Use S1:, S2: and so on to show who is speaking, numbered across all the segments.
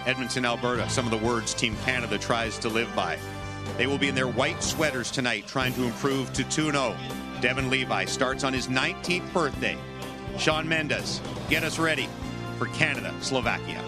S1: Edmonton, Alberta, some of the words Team Canada tries to live by. They will be in their white sweaters tonight trying to improve to 2-0. Devin Levi starts on his 19th birthday. Sean Mendes, get us ready for Canada, Slovakia.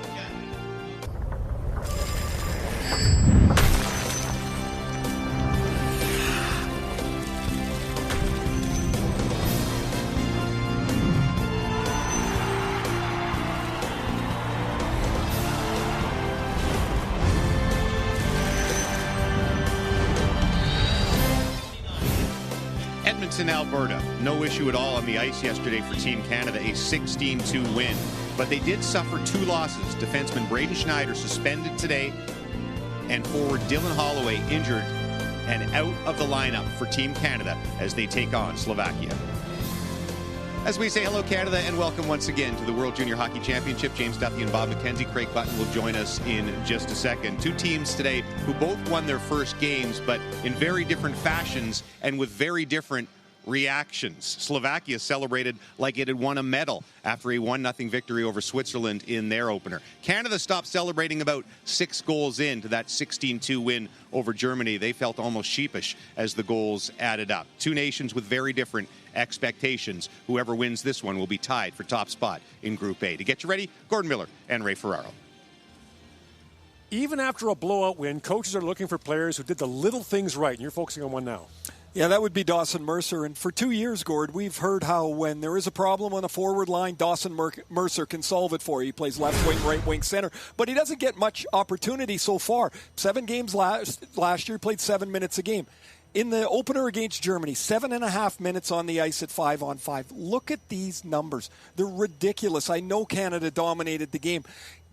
S1: In Alberta, no issue at all on the ice yesterday for Team Canada, a 16-2 win. But they did suffer 2 losses. Defenseman Braden Schneider suspended today, and forward Dylan Holloway injured and out of the lineup for Team Canada as they take on Slovakia. As we say hello, Canada, and welcome once again to the World Junior Hockey Championship. James Duffy and Bob McKenzie. Craig Button will join us in just a second. 2 teams today who both won their first games, but in very different fashions and with very different reactions. Slovakia celebrated like it had won a medal after a 1-0 victory over Switzerland in their opener. Canada stopped celebrating about 6 goals into that 16-2 win over Germany. They felt almost sheepish as the goals added up. 2 nations with very different expectations. Whoever wins this one will be tied for top spot in Group A. To get you ready, Gordon Miller and Ray Ferraro.
S2: Even after a blowout win, coaches are looking for players who did the little things right, and you're focusing on one now.
S3: Yeah, that would be Dawson Mercer. And for 2 years, Gord, we've heard how when there is a problem on the forward line, Dawson Mercer can solve it for you. He plays left wing, right wing, center. But he doesn't get much opportunity so far. 7 games last year, played 7 minutes a game. In the opener against Germany, 7.5 minutes on the ice at 5-on-5. Look at these numbers. They're ridiculous. I know Canada dominated the game.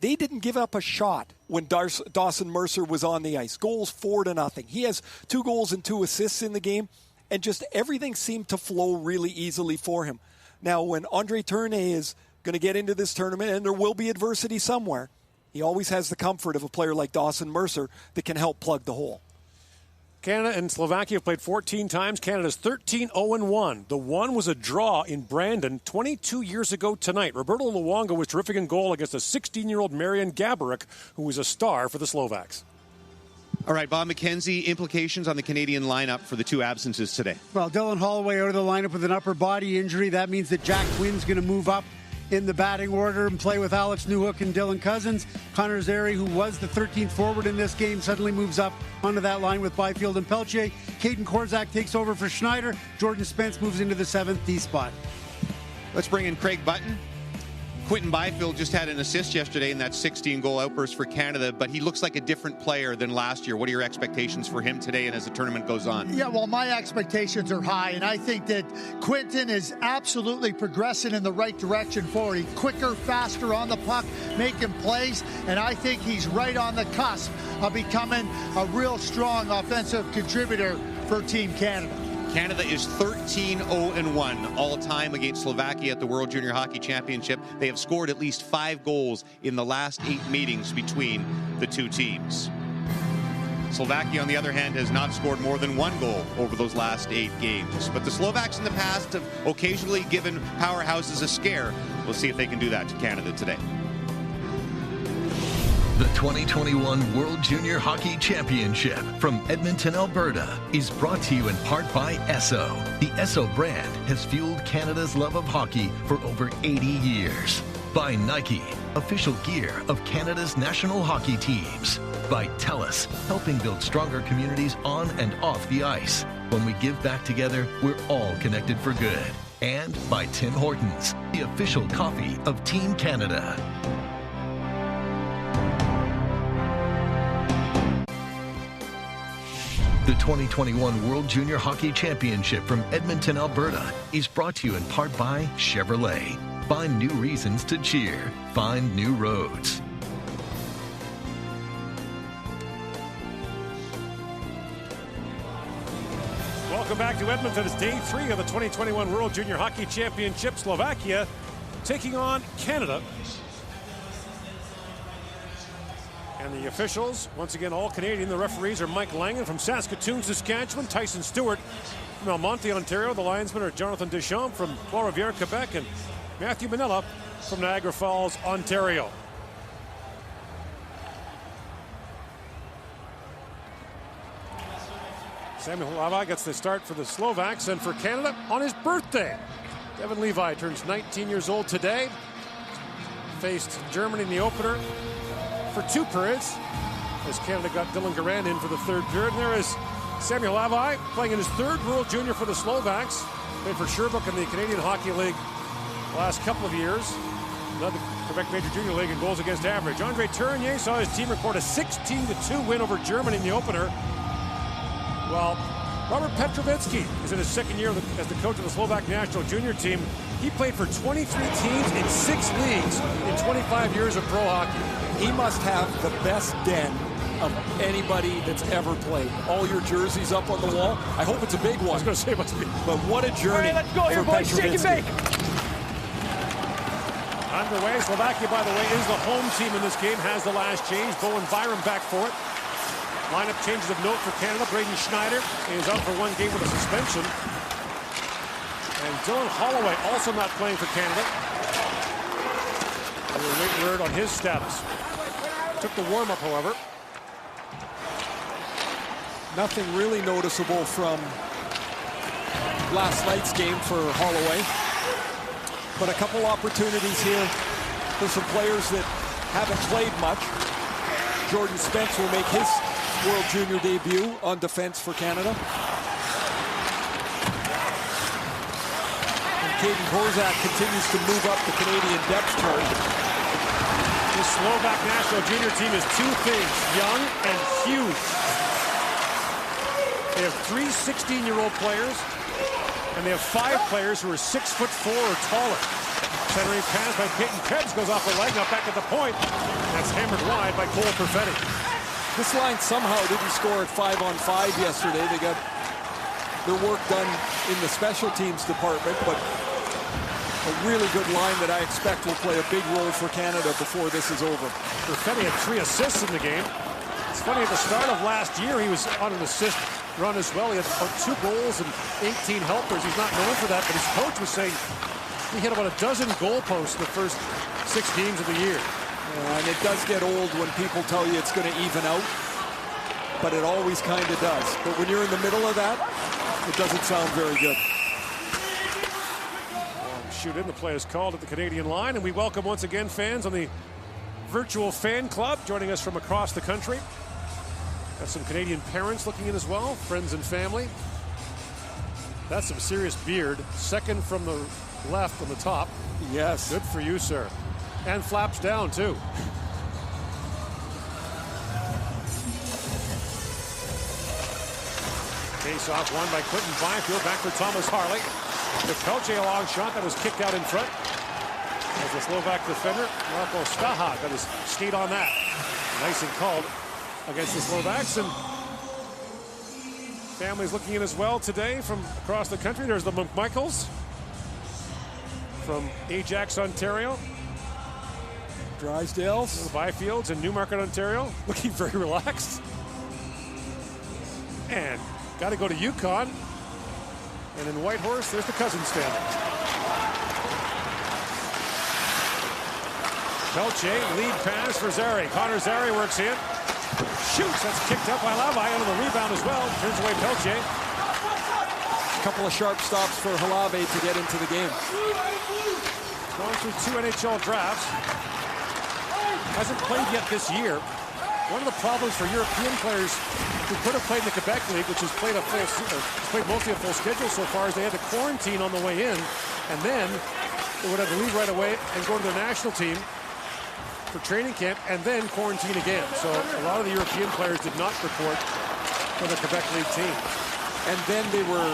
S3: They didn't give up a shot when Dawson Mercer was on the ice. Goals 4-0. He has 2 goals and 2 assists in the game, and just everything seemed to flow really easily for him. Now, when Andre Tourné is going to get into this tournament, and there will be adversity somewhere, he always has the comfort of a player like Dawson Mercer that can help plug the hole.
S2: Canada and Slovakia have played 14 times. Canada's 13-0-1. The one was a draw in Brandon 22 years ago tonight. Roberto Luongo was terrific in goal against a 16-year-old Marian Gaborik, who was a star for the Slovaks.
S1: All right, Bob McKenzie, implications on the Canadian lineup for the 2 absences today.
S4: Well, Dylan Holloway out of the lineup with an upper body injury. That means that Jack Quinn's going to move up in the batting order and play with Alex Newhook and Dylan Cousins. Connor Zary, who was the 13th forward in this game, suddenly moves up onto that line with Byfield and Pelche. Caden Korzak takes over for Schneider. Jordan Spence moves into the 7th D spot.
S1: Let's bring in Craig Button. Quinton Byfield just had an assist yesterday in that 16-goal outburst for Canada, but he looks like a different player than last year. What are your expectations for him today and as the tournament goes on?
S5: Yeah, well, my expectations are high, and I think that Quinton is absolutely progressing in the right direction forward. He's quicker, faster on the puck, making plays, and I think he's right on the cusp of becoming a real strong offensive contributor for Team Canada.
S1: Canada is 13-0-1 all-time against Slovakia at the World Junior Hockey Championship. They have scored at least 5 goals in the last 8 meetings between the 2 teams. Slovakia, on the other hand, has not scored more than 1 goal over those last 8 games. But the Slovaks in the past have occasionally given powerhouses a scare. We'll see if they can do that to Canada today.
S6: The 2021 World Junior Hockey Championship from Edmonton, Alberta is brought to you in part by Esso. The Esso brand has fueled Canada's love of hockey for over 80 years. By Nike, official gear of Canada's national hockey teams. By TELUS, helping build stronger communities on and off the ice. When we give back together, we're all connected for good. And by Tim Hortons, the official coffee of Team Canada. The 2021 World Junior Hockey Championship from Edmonton, Alberta is brought to you in part by Chevrolet. Find new reasons to cheer. Find new roads.
S2: Welcome back to Edmonton. It's day 3 of the 2021 World Junior Hockey Championship. Slovakia taking on Canada. And the officials, once again, all Canadian. The referees are Mike Langan from Saskatoon, Saskatchewan, Tyson Stewart from Almonte, Ontario. The linesmen are Jonathan Deschamps from Trois-Rivières, Quebec, and Matthew Manella from Niagara Falls, Ontario. Samuel Halava gets the start for the Slovaks, and for Canada on his birthday. Devin Levi turns 19 years old today. Faced Germany in the opener for 2 periods, as Canada got Dylan Garand in for the 3rd period. And there is Samuel Halava playing in his 3rd World Junior for the Slovaks. Played for Sherbrooke in the Canadian Hockey League the last couple of years. Led the Quebec Major Junior League in goals against average. Andre Tourigny saw his team record a 16-2 win over Germany in the opener. Well, Robert Petrovitsky is in his 2nd year as the coach of the Slovak national junior team. He played for 23 teams in 6 leagues in 25 years of pro hockey.
S3: He must have the best den of anybody that's ever played. All your jerseys up on the wall. I hope it's a big one.
S2: I was going to say it must be.
S3: But what a journey.
S7: All right, let's go here, boys. Shake and bake.
S2: Underway. Slovakia, by the way, is the home team in this game. Has the last change. Bowen Byram back for it. Lineup changes of note for Canada. Braden Schneider is out for 1 game with a suspension. And Dylan Holloway also not playing for Canada. We'll wait word on his status. Took the warm-up, however.
S3: Nothing really noticeable from last night's game for Holloway. But a couple opportunities here for some players that haven't played much. Jordan Spence will make his World Junior debut on defense for Canada. And Caden Korzak continues to move up the Canadian depth chart.
S2: The Slovak national junior team is 2 things, young and huge. They have 3 16-year-old players, and they have 5 players who are 6'4" or taller. Centering pass by Peyton Krebs goes off the leg, now back at the point. That's hammered wide by Cole Perfetti.
S3: This line somehow didn't score at 5-on-5 yesterday. They got their work done in the special teams department, but a really good line that I expect will play a big role for Canada before this is over.
S2: Perfetti had 3 assists in the game. It's funny, at the start of last year, he was on an assist run as well. He had about 2 goals and 18 helpers. He's not known for that, but his coach was saying he hit about a dozen goalposts in the first 6 games of the year.
S3: And it does get old when people tell you it's going to even out, but it always kind of does. But when you're in the middle of that, it doesn't sound very good.
S2: Shoot in, the play is called at the Canadian line, and we welcome once again fans on the virtual fan club joining us from across the country. Got some Canadian parents looking in as well, friends and family. That's some serious beard. 2nd from the left on the top.
S3: Yes.
S2: Good for you, sir. And flaps down, too. Face-off won by Clinton Byfield. Back for Thomas Harley. The Pelche a long shot that was kicked out in front. As the Slovak defender, Marko Staha, got his skate on that. Nice and called against the Slovaks. And families looking in as well today from across the country. There's the McMichaels from Ajax, Ontario.
S3: Drysdales.
S2: The Byfields in Newmarket, Ontario. Looking very relaxed. And got to go to Yukon. And in Whitehorse, there's the Cousins family. Pelche, lead pass for Zary. Connor Zary works in. Shoots. That's kicked up by Levi. On the rebound as well. Turns away Pelche.
S3: A couple of sharp stops for Halave to get into the game.
S2: Going through 2 NHL drafts. Hasn't played yet this year. One of the problems for European players who could have played in the Quebec League, which has played mostly a full schedule so far, is they had to quarantine on the way in, and then they would have to leave right away and go to their national team for training camp, and then quarantine again. So a lot of the European players did not report for the Quebec League team.
S3: And then they were,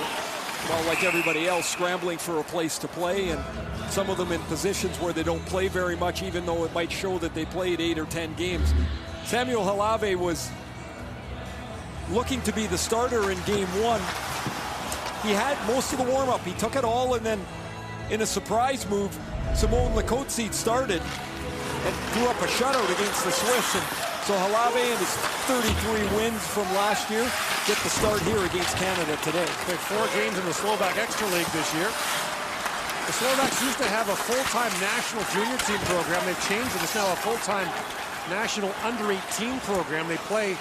S3: well, like everybody else, scrambling for a place to play, and some of them in positions where they don't play very much, even though it might show that they played 8 or 10 games. Samuel Halave was looking to be the starter in game 1. He had most of the warm-up. He took it all, and then in a surprise move, Simone Lakotsi started and threw up a shutout against the Swiss. And so Halave and his 33 wins from last year get the start here against Canada today.
S2: Played 4 games in the Slovak Extra League this year. The Slovaks used to have a full-time national junior team program. They've changed it. It's now a full-time national under-18 program. They play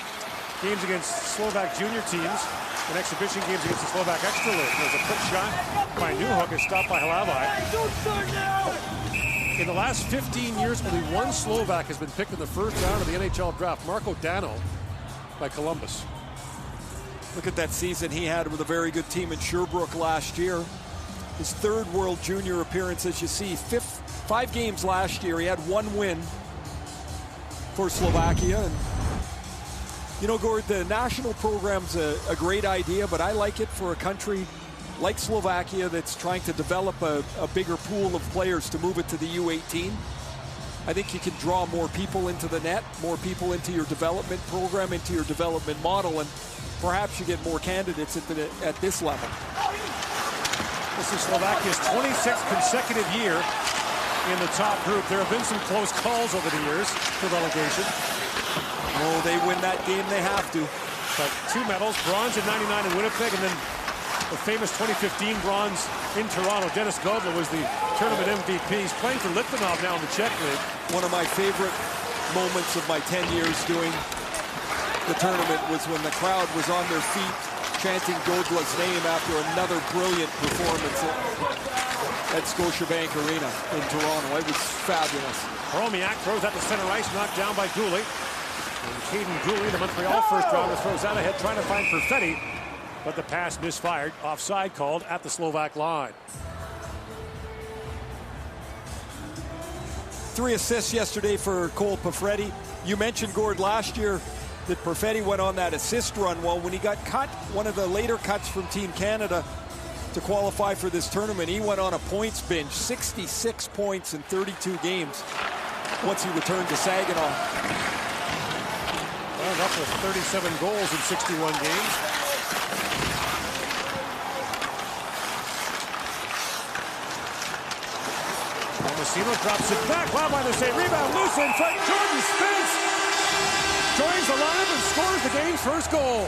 S2: games against Slovak junior teams. in exhibition games against the Slovak Extra League. There's a quick shot by Newhook. It's stopped by Halavai. In the last 15 years, only one Slovak has been picked in the first round of the NHL draft. Marko Dano by Columbus.
S3: Look at that season he had with a very good team in Sherbrooke last year. His third World Junior appearance, as you see. 5 games last year. He had 1 win for Slovakia. And, you know, Gord, the national program's a great idea, but I like it for a country like Slovakia that's trying to develop a bigger pool of players to move it to the U18. I think you can draw more people into the net, more people into your development program, into your development model, and perhaps you get more candidates at this level.
S2: This is Slovakia's 26th consecutive year in the top group. There have been some close calls over the years for relegation.
S3: Oh, they win that game, they have to.
S2: But 2 medals, bronze in '99 in Winnipeg, and then the famous 2015 bronze in Toronto. Dennis Godla was the tournament MVP. He's playing for Litvinov now in the Czech League.
S3: One of my favorite moments of my 10 years doing the tournament was when the crowd was on their feet chanting Godla's name after another brilliant performance at Scotiabank Arena in Toronto. It was fabulous.
S2: Hromiak throws that to center ice, knocked down by Dooley. And Caden Dooley, the Montreal first rounder, throws that ahead, trying to find Perfetti. But the pass misfired. Offside called at the Slovak line.
S3: 3 assists yesterday for Cole Perfetti. You mentioned, Gord, last year that Perfetti went on that assist run. Well, when he got cut, one of the later cuts from Team Canada to qualify for this tournament, he went on a points binge, 66 points in 32 games once he returned to Saginaw.
S2: Well, up with 37 goals in 61 games. Messino drops it back. Wow, by the save. Rebound loose in front. Jordan Spence joins the line and scores the game's first goal.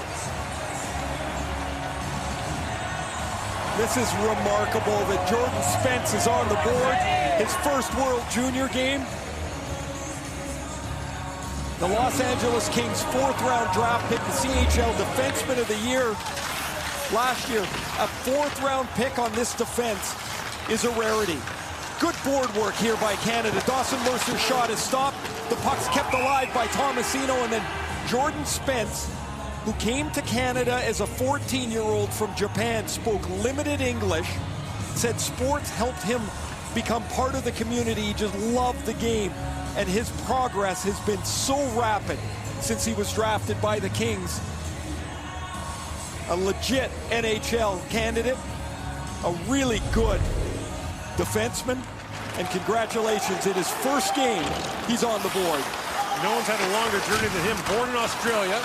S3: This is remarkable that Jordan Spence is on the board. His first World Junior game. The Los Angeles Kings 4th round draft pick, the CHL Defenseman of the Year last year. A 4th round pick on this defense is a rarity. Good board work here by Canada. Dawson Mercer's shot is stopped. The puck's kept alive by Tomasino, and then Jordan Spence, who came to Canada as a 14-year-old from Japan, spoke limited English, said sports helped him become part of the community. He just loved the game, and his progress has been so rapid since he was drafted by the Kings. A legit NHL candidate, a really good defenseman, and congratulations, in his first game, he's on the board.
S2: No one's had a longer journey than him. Born in Australia,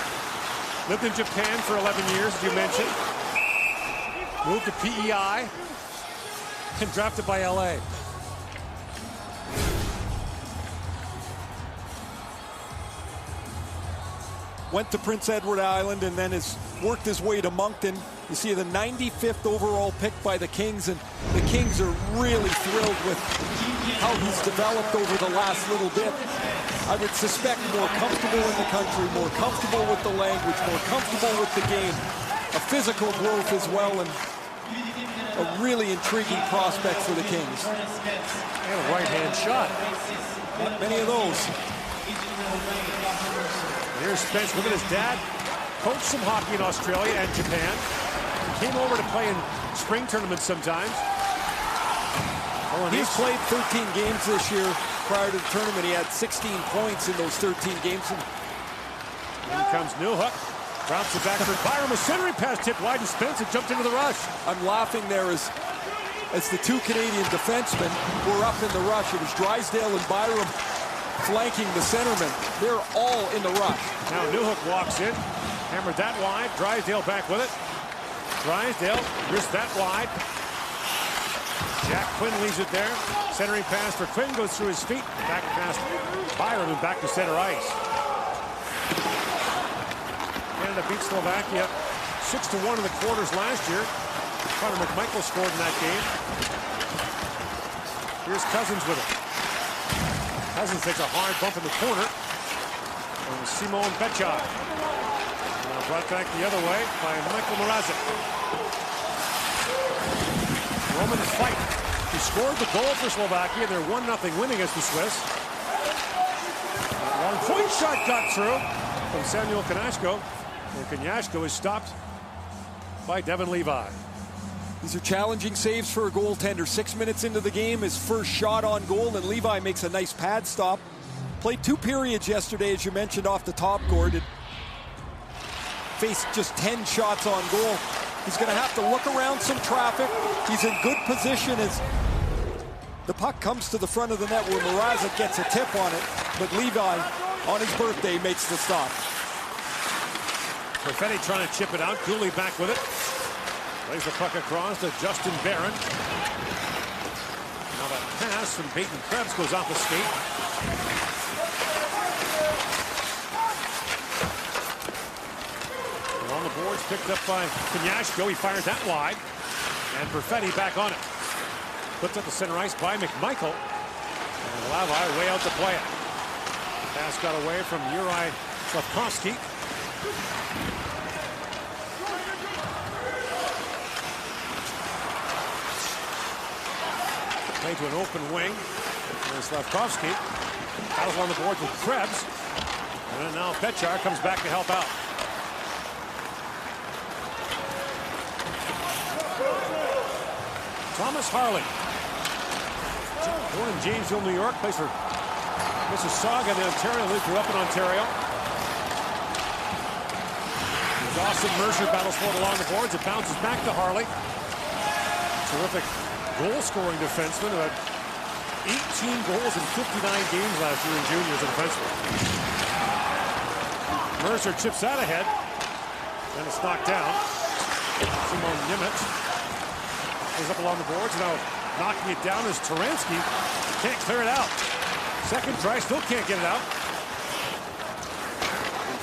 S2: lived in Japan for 11 years, as you mentioned. Moved to PEI, and drafted by LA.
S3: Went to Prince Edward Island and then has worked his way to Moncton. You see the 95th overall pick by the Kings, and the Kings are really thrilled with how he's developed over the last little bit. I would suspect more comfortable in the country, more comfortable with the language, more comfortable with the game. A physical growth as well, and a really intriguing prospect for the Kings.
S2: And a right-hand shot.
S3: Not many of those.
S2: Here's Spence. Look at his dad. Coached some hockey in Australia and Japan. Came over to play in spring tournaments sometimes.
S3: He's played 13 games this year. Prior to the tournament, he had 16 points in those 13 games.
S2: Here comes Newhook. Drops it back for Byram. A centering pass tipped wide, and Spence had jumped into the rush.
S3: I'm laughing there as the 2 Canadian defensemen were up in the rush. It was Drysdale and Byram flanking the centerman. They're all in the rush.
S2: Now Newhook walks in. Hammered that wide. Drysdale back with it. Drysdale risked that wide. Jack Quinn leaves it there. Centering pass for Quinn goes through his feet. Back past Byram and back to center ice. Canada beat Slovakia 6-1 in the quarters last year. Connor McMichael scored in that game. Here's Cousins with it. Cousins takes a hard bump in the corner. And Simon Pechak. Brought back the other way by Michael Mrazek. Roman's fight. He scored the goal for Slovakia. They're 1-0 win against the Swiss. Long point shot got through from Samuel Kanyashko. And Kanyashko is stopped by Devin Levi.
S3: These are challenging saves for a goaltender. 6 minutes into the game, his first shot on goal, and Levi makes a nice pad stop. Played 2 periods yesterday, as you mentioned, off the top, Gord. Faced just 10 shots on goal. He's going to have to look around some traffic. He's in good position as the puck comes to the front of the net where Mrazek gets a tip on it, but Levi, on his birthday, makes the stop.
S2: Perfetti trying to chip it out. Cooley back with it. Plays the puck across to Justin Barron. Now that pass from Peyton Krebs goes off the skate. And on the boards, picked up by Kanyashko. He fires that wide. And Perfetti back on it. Puts up the center ice by McMichael. And Levi way out to play it. Pass got away from Juraj Slafkovsky. Played to an open wing. There's Slafkovsky. Battles on the boards with Krebs. And then now Petchar comes back to help out. Thomas Harley. Born in Janesville, New York. Plays for Mississauga in Ontario. He grew up in Ontario. Dawson Mercer battles for it along the boards. It bounces back to Harley. Terrific goal-scoring defenseman who had 18 goals in 59 games last year in juniors as a defenseman. Mercer chips out ahead. And it's knocked down. Simon Nimitz goes up along the boards. Now knocking it down is Taransky. Can't clear it out. Second try, still can't get it out.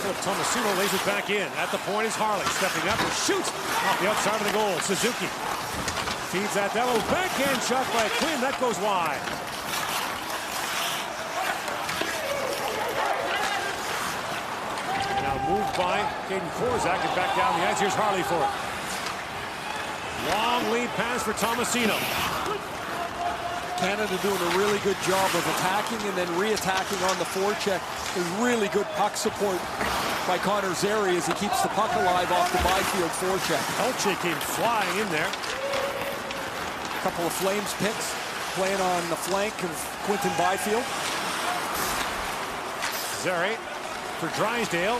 S2: Philip Tomasino lays it back in. At the point is Harley stepping up and shoots off the outside of the goal. Suzuki feeds that down. Oh, backhand shot by Quinn. That goes wide. Now moved by Caden Korzak and back down the ice. Here's Harley for it. Long lead pass for Tomasino.
S3: Canada doing a really good job of attacking and then re-attacking on the forecheck. A really good puck support by Connor Zary as he keeps the puck alive off the Byfield forecheck.
S2: Elche came flying in there.
S3: A couple of Flames picks playing on the flank of Quinton Byfield.
S2: Zary for Drysdale.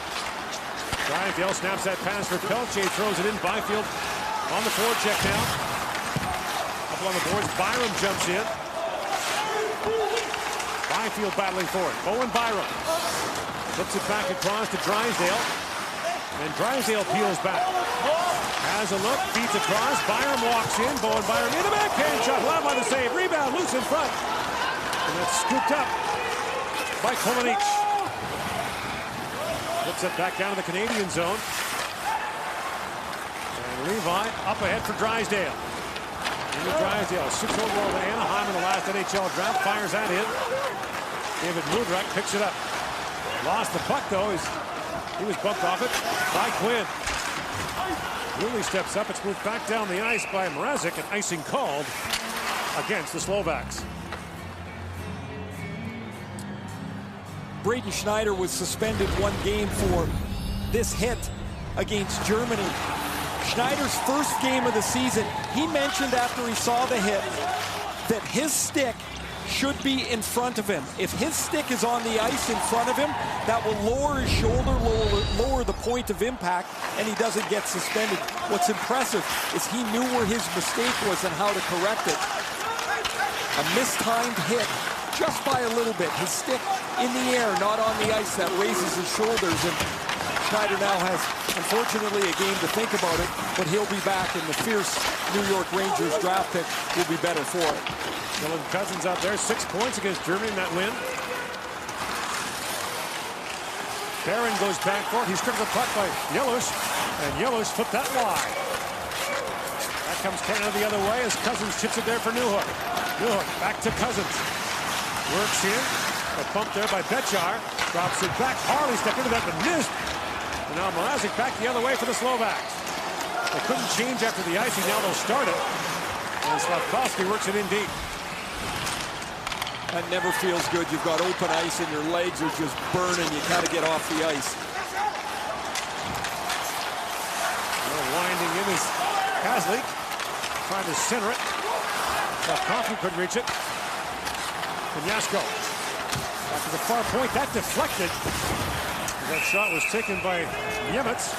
S2: Drysdale snaps that pass for Pelche, throws it in. Byfield on the forecheck now. Up on the boards, Byram jumps in. Byfield battling for it. Owen Byram flips it back across to Drysdale. And Drysdale peels back. Has a look, feeds across. Byram walks in. Bowen Byram in a backhand shot. Allowed by the save. Rebound loose in front. And that's scooped up by Komanich. Flips it back down to the Canadian zone. And Levi up ahead for Drysdale. Into Drysdale, 6 overall to Anaheim in the last NHL draft. Fires that in. David Mudrak picks it up. Lost the puck, though. He was bumped off it by Quinn. Wheelie steps up. It's moved back down the ice by Mrazek, and icing called against the Slovaks.
S3: Braden Schneider was suspended 1 game for this hit against Germany. Schneider's first game of the season, he mentioned after he saw the hit that his stick should be in front of him. If his stick is on the ice in front of him, that will lower his shoulder, lower the point of impact, and he doesn't get suspended. What's impressive is he knew where his mistake was and how to correct it. A mistimed hit just by a little bit. His stick in the air, not on the ice, that raises his shoulders, and Schneider now has, unfortunately, a game to think about it, but he'll be back, and the fierce New York Rangers draft pick will be better for it.
S2: Dylan Cousins out there, 6 points against Germany in that win. Barron goes back for it. He stripped the puck by Yelush, and Yelush flipped that wide. That comes Canada the other way as Cousins chips it there for Newhook. Newhook back to Cousins. Works in. A bump there by Petchar. Drops it back. Harley stepped into that, but missed. And now Mrazek back the other way for the Slovaks. They couldn't change after the icing. Now they'll start it. And Slafkovsky works it in deep.
S3: That never feels good. You've got open ice and your legs are just burning. You got to get off the ice.
S2: Winding in is Haslik. Trying to center it. Slafkovsky couldn't reach it. Konyasko. Back to the far point. That deflected. That shot was taken by Nimitz.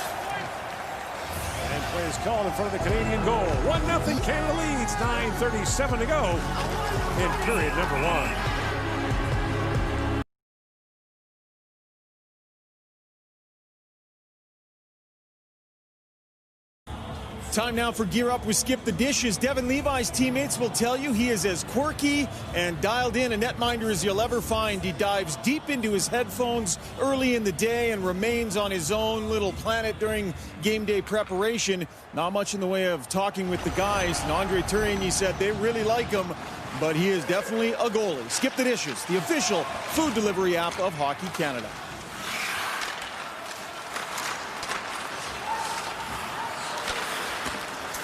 S2: And play is called in front of the Canadian goal. 1-0 Canada leads. 9:37 to go in period number 1.
S8: Time now for Gear Up with Skip the Dishes. Devin Levi's teammates will tell you he is as quirky and dialed in a netminder as you'll ever find. He dives deep into his headphones early in the day and remains on his own little planet during game day preparation. Not much in the way of talking with the guys. And Andre Tourigny said they really like him, but he is definitely a goalie. Skip the Dishes, the official food delivery app of Hockey Canada.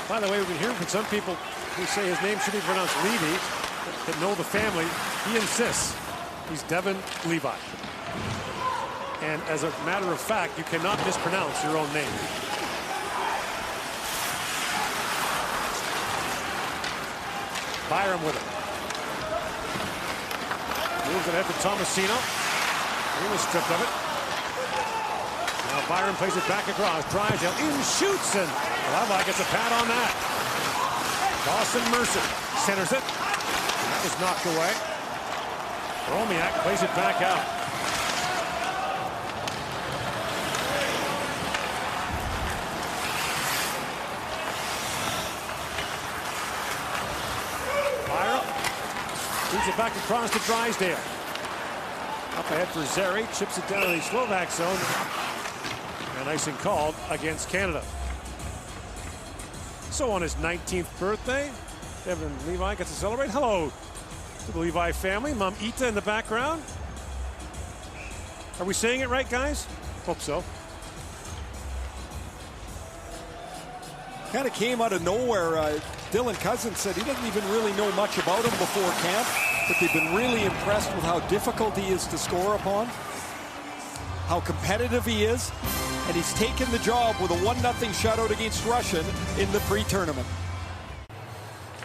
S2: By the way, we've been hearing from some people who say his name should be pronounced Levy, that know the family. He insists he's Devin Levi. And as a matter of fact, you cannot mispronounce your own name. Byram with it. Moves it ahead to Tomasino. He was stripped of it. Now Byram plays it back across. Drives out in, shoots, and Levi gets a pat on that. Dawson Mercer centers it. That was knocked away. Romiak plays it back out. Byram feeds it back across to Drysdale. Up ahead for Zary. Chips it down in the Slovak zone. And icing called against Canada. So on his 19th birthday, Devin Levi gets to celebrate. Hello to the Levi family. Mom Ita in the background. Are we saying it right, guys? Hope so.
S3: Kind of came out of nowhere. Dylan Cousins said he doesn't even really know much about him before camp, but they've been really impressed with how difficult he is to score upon, how competitive he is. And he's taken the job with a 1-0 shutout against Russia in the pre-tournament.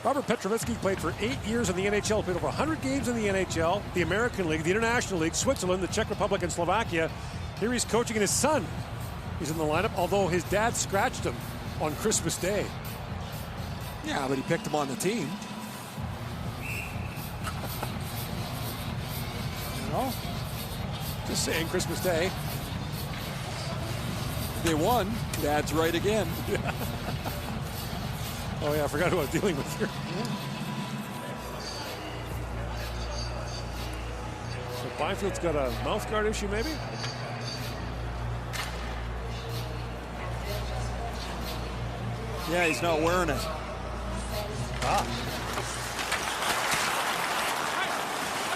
S2: Robert Petrovitsky played for 8 years in the NHL, played over 100 games in the NHL, the American League, the International League, Switzerland, the Czech Republic, and Slovakia. Here he's coaching, and his son is in the lineup, although his dad scratched him on Christmas Day.
S3: Yeah, but he picked him on the team.
S2: You know? Just saying, Christmas Day.
S3: They won. Dad's right again.
S2: Oh, yeah, I forgot who I was dealing with here. So Byfield's got a mouth guard issue, maybe?
S3: Yeah, he's not wearing it.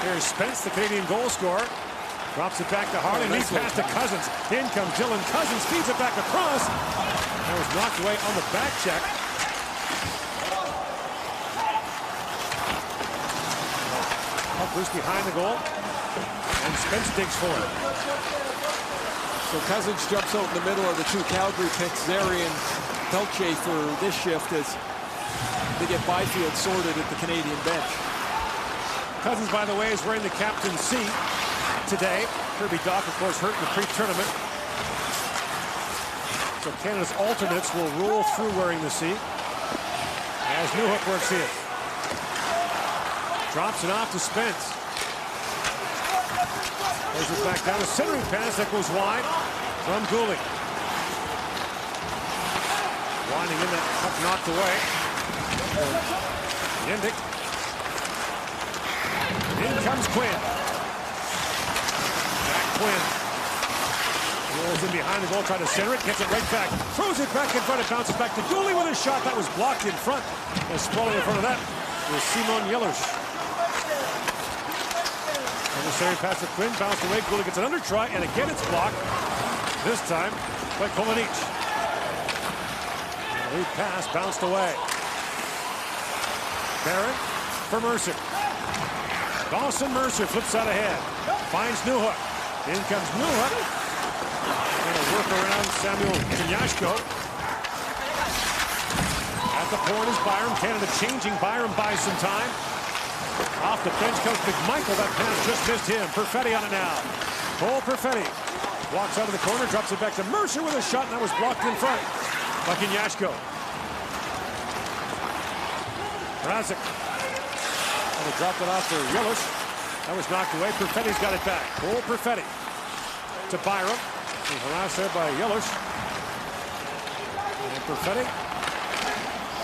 S2: Here's Spence, the Canadian goal scorer. Drops it back to Harley, leads pass to Cousins. In comes Dylan Cousins, feeds it back across. That was knocked away on the back check. Bruce behind the goal. And Spence digs for it.
S3: So Cousins jumps out in the middle of the two Calgary picks, Zary and Pelche for this shift as they get Byfield sorted at the Canadian bench.
S2: Cousins, by the way, is wearing the captain's C today. Kirby Doc, of course, hurt in the pre-tournament. So Canada's alternates will roll through wearing the C as Newhook works in. Drops it off to Spence. Plays it back down. A centering pass that goes wide from Goulet. Winding in, that puck knocked away. Yendik. In comes Quinn. Back Quinn. Rolls in behind the goal, trying to center it, gets it right back. Throws it back in front, it bounces back to Goulet with a shot that was blocked in front. And sprawling in front of that was Simon Yellers. Adversary pass to Quinn, bounced away. Goulet gets an under try, and again it's blocked. This time by Kolinic. Lead pass bounced away. Barrett for Mercer. Dawson Mercer flips out ahead. Finds Newhook. In comes Newhook. And a work around Samuel Kanyashko. At the point is Byram. Canada changing. Byram buys some time. Off the bench comes McMichael. That pass just missed him. Perfetti on it now. Cole Perfetti walks out of the corner, drops it back to Mercer with a shot, and that was blocked in front by Kanyashko. Razik. And they dropped it off for Yellish. That was knocked away. Perfetti's got it back. Cole Perfetti to Byram. He's harassed there by Yellish. And Perfetti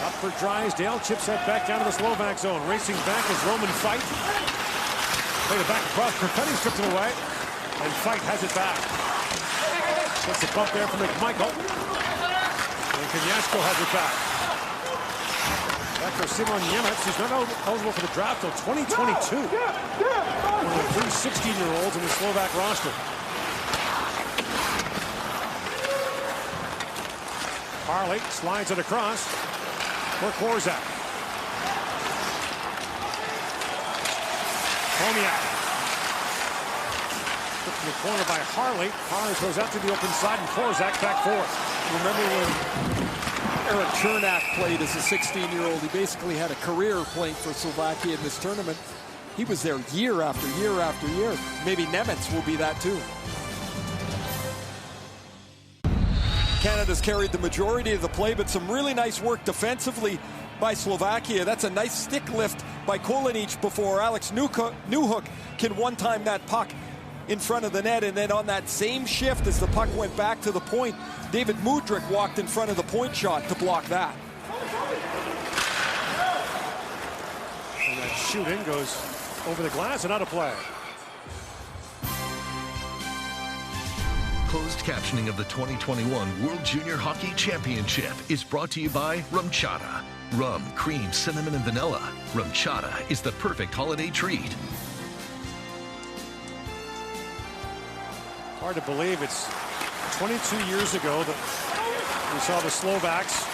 S2: up for Drysdale. Chips that back down to the Slovak zone. Racing back is Roman Fight. Played it back across. Perfetti stripped it away. And Fight has it back. Gets a bump there from McMichael. And Kanyashko has it back. Back for Simon Nemec. He's not eligible for the draft till 2022. One of the 3 16-year-olds in the Slovak roster. Harley slides it across for Korzak. Komiak. Put in the corner by Harley. Harley throws out to the open side, and Korzak back forth.
S3: Remember when Eric Chernak played as a 16-year-old? He basically had a career playing for Slovakia in this tournament. He was there year after year after year. Maybe Nemec will be that too. Canada's carried the majority of the play, but some really nice work defensively by Slovakia. That's a nice stick lift by Kolinic before Alex Newhook can one-time that puck in front of the net, and then on that same shift as the puck went back to the point, David Mudryk walked in front of the point shot to block that.
S2: And that shoot-in goes over the glass and out of play.
S6: Closed captioning of the 2021 World Junior Hockey Championship is brought to you by Rumchata. Rum, cream, cinnamon, and vanilla. Rumchata is the perfect holiday treat.
S2: Hard to believe it's 22 years ago that we saw the Slovaks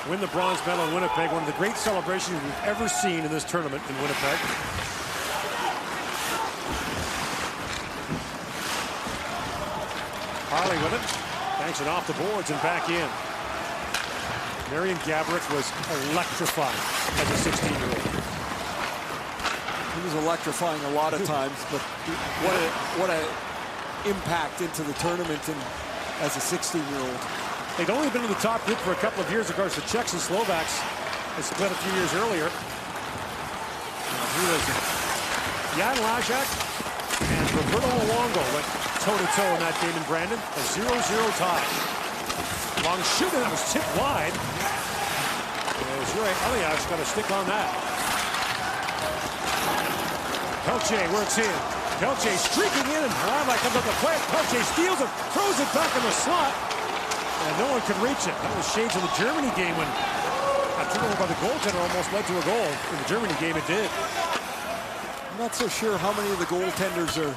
S2: win the bronze medal in Winnipeg. One of the great celebrations we've ever seen in this tournament in Winnipeg. Harley with it. Banks it off the boards and back in. Marian Gaborik was electrifying as a 16-year-old.
S3: He was electrifying a lot of times, but what a impact into the tournament and as a 16-year-old.
S2: They'd only been in the top group for a couple of years. Of course, the Czechs and Slovaks had split a few years earlier. He was Jan Lajak and Roberto Luongo went toe-to-toe in that game in Brandon. A 0-0 tie. Long shoot, and it was tipped wide. Jure Elias got a stick on that. Pelche works in. Pelche streaking in, and Hrabak comes up the play. Pelche steals it, throws it back in the slot, and no one could reach it. That was shades of the Germany game when a turnover by the goaltender almost led to a goal. In the Germany game, it did.
S3: I'm not so sure how many of the goaltenders are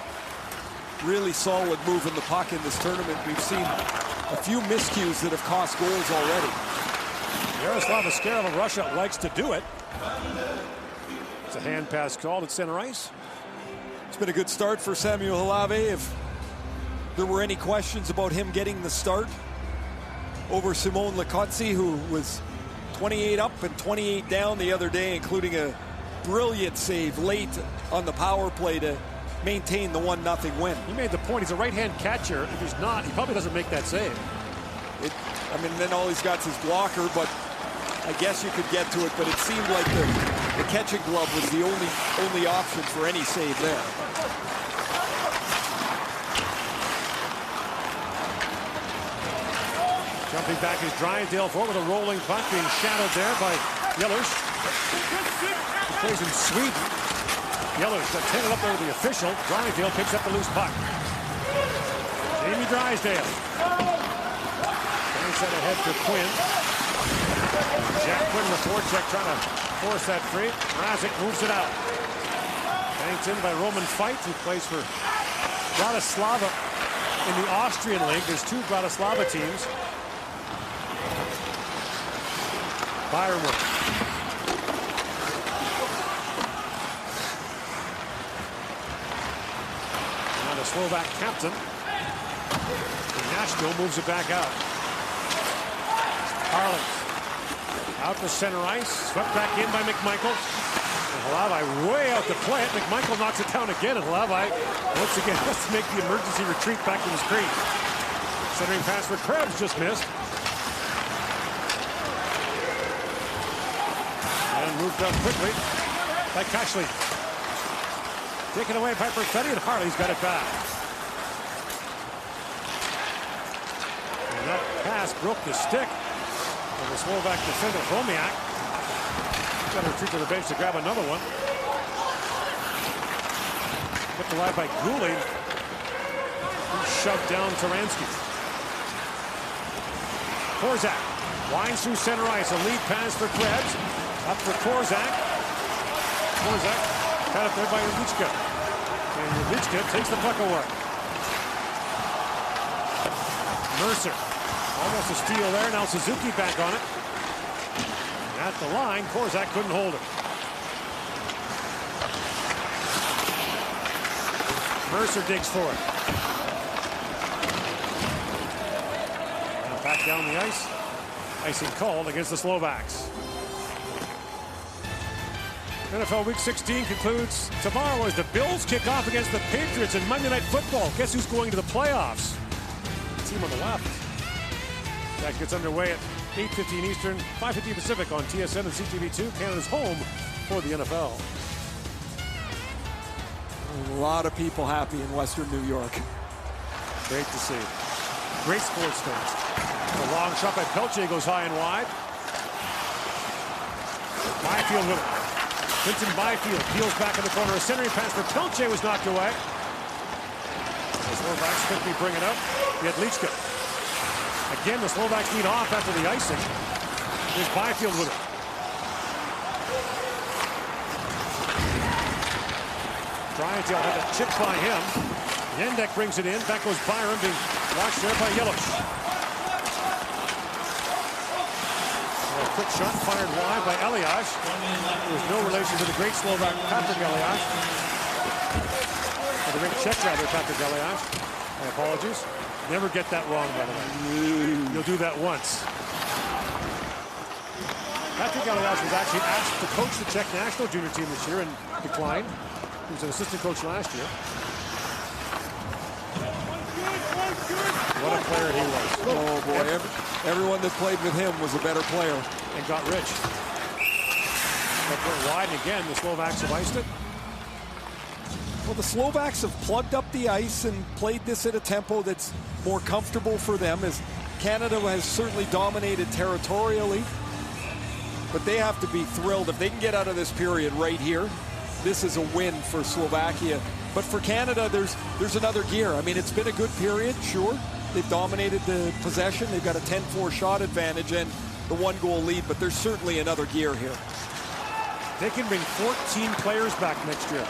S3: really solid moving the puck in this tournament. We've seen a few miscues that have cost goals already.
S2: Yaroslav Askarov of Russia likes to do it. It's a hand pass called at center ice.
S3: It's been a good start for Samuel Halave. If there were any questions about him getting the start over Simon Lecotzi, who was 28 up and 28 down the other day, including a brilliant save late on the power play to maintain the 1-0 win.
S2: He made the point. He's a right-hand catcher. If he's not, he probably doesn't make that save.
S3: I mean, then all he's got is his blocker, but I guess you could get to it, but it seemed like the catching glove was the only option for any save there.
S2: Jumping back is Drysdale forward with a rolling puck, being shadowed there by Yellers. He plays in Sweden. Yellers got tended up there with the official. Drysdale picks up the loose puck. Jamie Drysdale. Banks that ahead for Quinn. Jack Quinn in the forecheck trying to force that free. Razik moves it out. Banked in by Roman Fight, who plays for Bratislava in the Austrian league. There's 2 Bratislava teams. Byron. Now the Slovak captain. Nashville moves it back out. Harley out to center ice. Swept back in by McMichael. And Halavai way out to play it. McMichael knocks it down again. And Halavai once again has to make the emergency retreat back to his crease. Centering pass for Krebs just missed. And moved up quickly by Kashley. Taken away by Perfetti, and Harley's got it back. That pass broke the stick of the Slovak defender, Hromiak. Got to retreat to the bench to grab another one. Put the line by Gooley. Shoved down Taransky. Korzak winds through center ice. A lead pass for Krebs. Up for Korzak. Korzak got up there by Rudicka. And Rudicka takes the puck away. Mercer. Almost a steal there. Now Suzuki back on it. And at the line, Korzak couldn't hold it. Mercer digs for it. Now back down the ice. Icing called against the Slovaks. NFL Week 16 concludes tomorrow as the Bills kick off against the Patriots in Monday Night Football. Guess who's going to the playoffs? The team on the left. That gets underway at 8:15 Eastern, 5:15 Pacific on TSN and CTV2, Canada's home for the NFL.
S3: A lot of people happy in Western New York.
S2: Great to see. Great sports fans. A long shot by Pelche goes high and wide. Byfield with it. Vincent Byfield peels back in the corner. A centering pass for Pelche was knocked away. The Slovaks quickly bring it up. Jedlička. Again, the Slovaks lead off after the icing. Here's Byfield with it. Dryansdale had a chip by him. Jendek brings it in. Back goes Byron, being watched there by Yelich. A quick shot fired wide by Elias. There was no relation to the great Slovak Patrick Elias. Or the great Czech, rather, Patrick Elias. My apologies. Never get that wrong, by the way. You'll do that once. Patrick Elias was actually asked to coach the Czech national junior team this year and declined. He was an assistant coach last year. What a player he was.
S3: Oh, boy. Everyone that played with him was a better player.
S2: And got rich. But went wide, and again, the Slovaks have iced it.
S3: Well, the Slovaks have plugged up the ice and played this at a tempo that's more comfortable for them, as Canada has certainly dominated territorially. But they have to be thrilled if they can get out of this period right here. This is a win for Slovakia. But for Canada, there's another gear. I mean, it's been a good period, sure. They've dominated the possession. They've got a 10-4 shot advantage and the 1-goal lead, but there's certainly another gear here.
S2: They can bring 14 players back next year.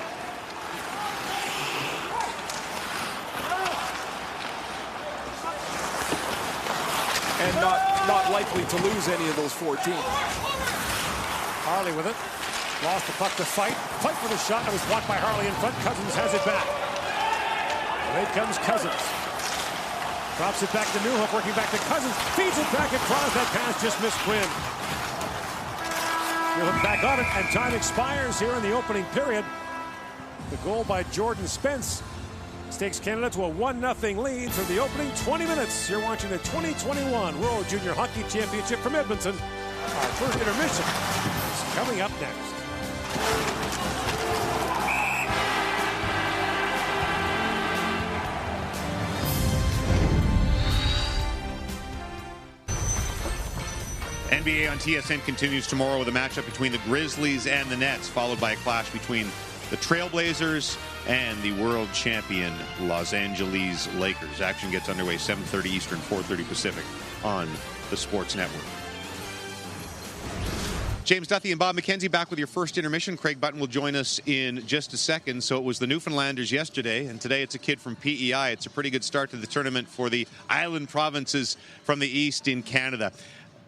S3: And not likely to lose any of those 14.
S2: Harley with it. Lost the puck to fight. Fight for the shot. It was blocked by Harley in front. Cousins has it back. Late comes Cousins. Drops it back to Newhook, working back to Cousins. Feeds it back across. That pass just missed Quinn. Newhook back on it, and time expires here in the opening period. The goal by Jordan Spence takes Canada to a 1-0 lead for the opening 20 minutes. You're watching the 2021 World Junior Hockey Championship from Edmonton. Our first intermission is coming up next.
S1: NBA on TSN continues tomorrow with a matchup between the Grizzlies and the Nets, followed by a clash between the Trailblazers and the world champion Los Angeles Lakers. Action gets underway 7:30 Eastern, 4:30 Pacific on the Sports Network. James Duthie and Bob McKenzie back with your first intermission. Craig Button will join us in just a second. So it was the Newfoundlanders yesterday, and today it's a kid from PEI. It's a pretty good start to the tournament for the island provinces from the east in Canada.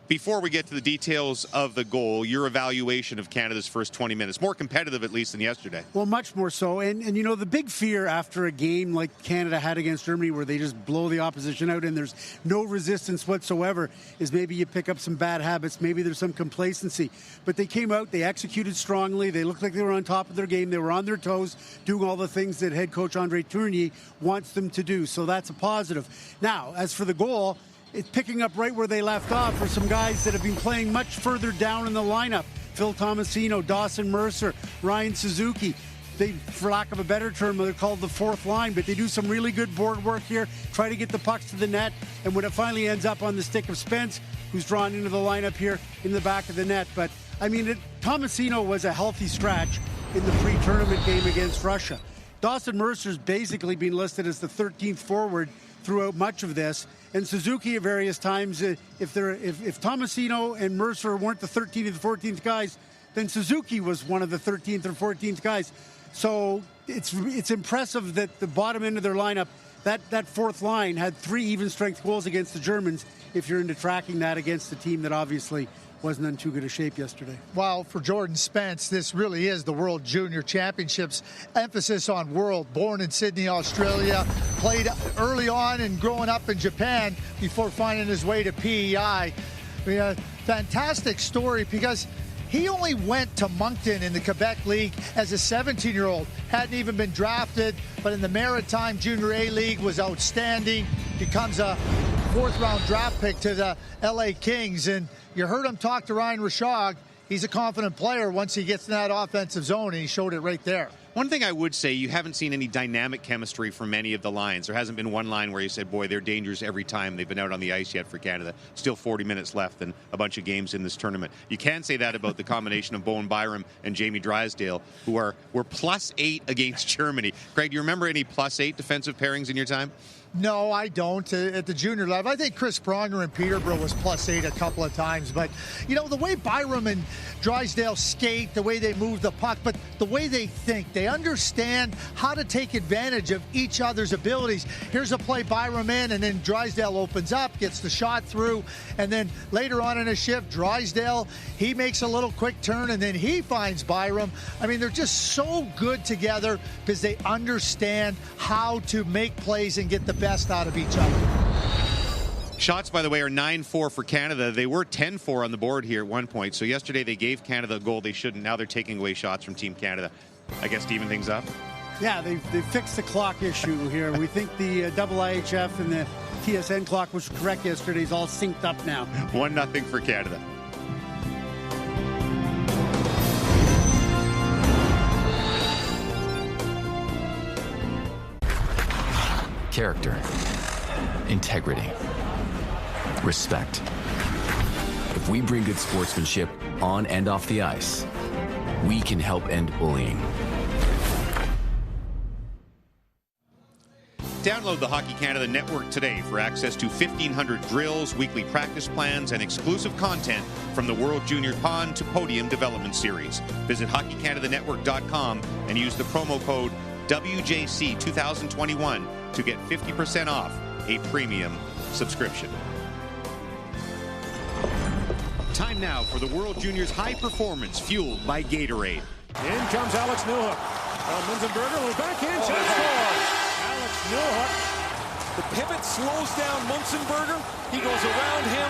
S1: Before we get to the details of the goal, your evaluation of Canada's first 20 minutes. More competitive, at least, than yesterday.
S4: Well, much more so. And you know, the big fear after a game like Canada had against Germany where they just blow the opposition out and there's no resistance whatsoever is maybe you pick up some bad habits. Maybe there's some complacency. But they came out, they executed strongly. They looked like they were on top of their game. They were on their toes, doing all the things that head coach Andre Tournier wants them to do. So that's a positive. Now, as for the goal, it's picking up right where they left off for some guys that have been playing much further down in the lineup. Phil Tomasino, Dawson Mercer, Ryan Suzuki. They, for lack of a better term, they're called the fourth line, but they do some really good board work here, try to get the pucks to the net, and when it finally ends up on the stick of Spence, who's drawn into the lineup here in the back of the net. But, I mean, Tomasino was a healthy scratch in the pre-tournament game against Russia. Dawson Mercer's basically been listed as the 13th forward throughout much of this. And Suzuki at various times, if Tomasino and Mercer weren't the 13th and the 14th guys, then Suzuki was one of the 13th or 14th guys. So it's impressive that the bottom end of their lineup, that fourth line, had 3 even-strength goals against the Germans, if you're into tracking that against a team that obviously wasn't in too good a shape yesterday.
S5: Well, for Jordan Spence, this really is the World Junior Championships. Emphasis on world. Born in Sydney, Australia. Played early on and growing up in Japan before finding his way to PEI. I mean, a fantastic story because he only went to Moncton in the Quebec League as a 17-year-old. Hadn't even been drafted, but in the Maritime Junior A League was outstanding. Becomes a 4th-round draft pick to the LA Kings. And you heard him talk to Ryan Rishaug. He's a confident player once he gets in that offensive zone, and he showed it right there.
S1: One thing I would say, you haven't seen any dynamic chemistry from many of the lines. There hasn't been one line where you said, boy, they're dangerous every time they've been out on the ice yet for Canada. Still 40 minutes left and a bunch of games in this tournament. You can say that about the combination of Bowen Byram and Jamie Drysdale, who were +8 against Germany. Greg, do you remember any +8 defensive pairings in your time?
S5: No, I don't. At the junior level, I think Chris Pronger in Peterborough was +8 a couple of times. But, you know, the way Byram and Drysdale skate, the way they move the puck, but the way they think, they understand how to take advantage of each other's abilities. Here's a play, Byram in, and then Drysdale opens up, gets the shot through, and then later on in a shift, Drysdale, he makes a little quick turn, and then he finds Byram. I mean, they're just so good together because they understand how to make plays and get the best out of each other.
S1: Shots, by the way, are 9-4 for Canada. They were 10-4 on the board here at one point. So yesterday they gave Canada a goal they shouldn't. Now they're taking away shots from Team Canada. I guess to even things up.
S4: Yeah, they fixed the clock issue here. We think the IIHF and the TSN clock was correct yesterday. Is all synced up now.
S1: 1-0 for Canada.
S9: Character, integrity, respect. If we bring good sportsmanship on and off the ice, we can help end bullying.
S1: Download the Hockey Canada Network today for access to 1,500 drills, weekly practice plans, and exclusive content from the World Junior Pond to Podium Development Series. Visit hockeycanadaNetwork.com and use the promo code WJC 2021 to get 50% off a premium subscription. Time now for the World Juniors High Performance, fueled by Gatorade.
S2: In comes Alex Newhook. Munzenberger will backhand shot scores. Alex Newhook.
S3: The pivot slows down Munzenberger. He goes around him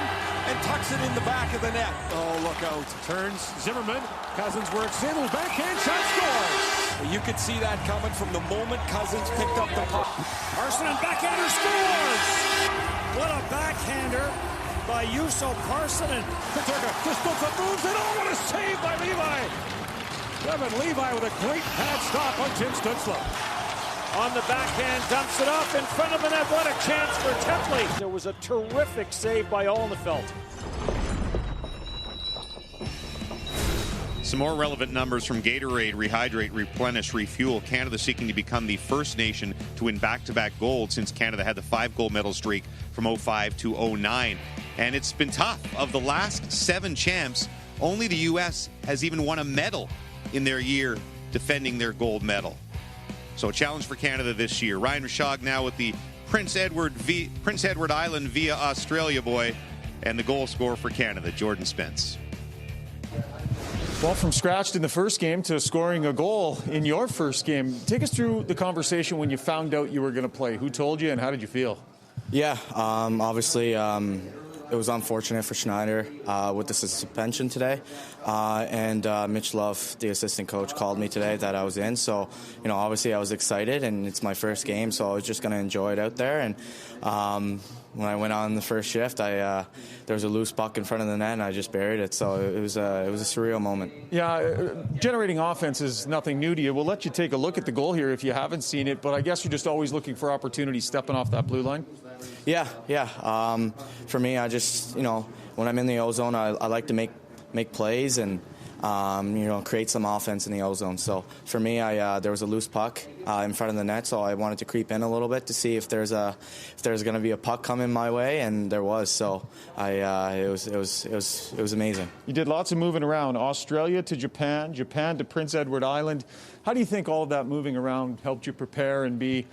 S3: and tucks it in the back of the net. Oh, look out.
S2: Turns Zimmerman. Cousins works in. Will backhand shot scores.
S3: You could see that coming from the moment Cousins picked up the puck.
S7: Parsonen backhander scores! What a backhander by Juuso Parsonen.
S2: Katurka just looks up, moves it. Oh, what a save by Levi! Kevin Levi with a great pad stop on Tim Stutzla.
S7: On the backhand, dumps it up in front of the net. What a chance for Tepley. There was a terrific save by Alnefelt.
S1: Some more relevant numbers from Gatorade. Rehydrate, replenish, refuel. Canada seeking to become the first nation to win back-to-back gold since Canada had the 5-gold medal streak from 05 to 09. And it's been tough. Of the last 7 champs, Only the U.S. has even won a medal in their year defending their gold medal. So a challenge for Canada this year. Ryan Rishaug now with the Prince Edward Island via Australia boy, and the goal scorer for Canada, Jordan Spence.
S8: Well, from scratch in the first game to scoring a goal in your first game, take us through the conversation when you found out you were going to play. Who told you and how did you feel?
S10: Yeah, obviously it was unfortunate for Schneider with the suspension today. And Mitch Love, the assistant coach, called me today that I was in. So, obviously I was excited, and it's my first game, so I was just going to enjoy it out there. And when I went on the first shift, there was a loose puck in front of the net, and I just buried it. So it was a surreal moment.
S8: Yeah, generating offense is nothing new to you. We'll let you take a look at the goal here if you haven't seen it, but I guess you're just always looking for opportunities stepping off that blue line.
S10: Yeah. For me, I just, when I'm in the O-zone, I like to make plays and create some offense in the O-zone. So for me, there was a loose puck in front of the net, so I wanted to creep in a little bit to see if there's going to be a puck coming my way, and there was. So it was amazing.
S8: You did lots of moving around, Australia to Japan, Japan to Prince Edward Island. How do you think all of that moving around helped you prepare and be,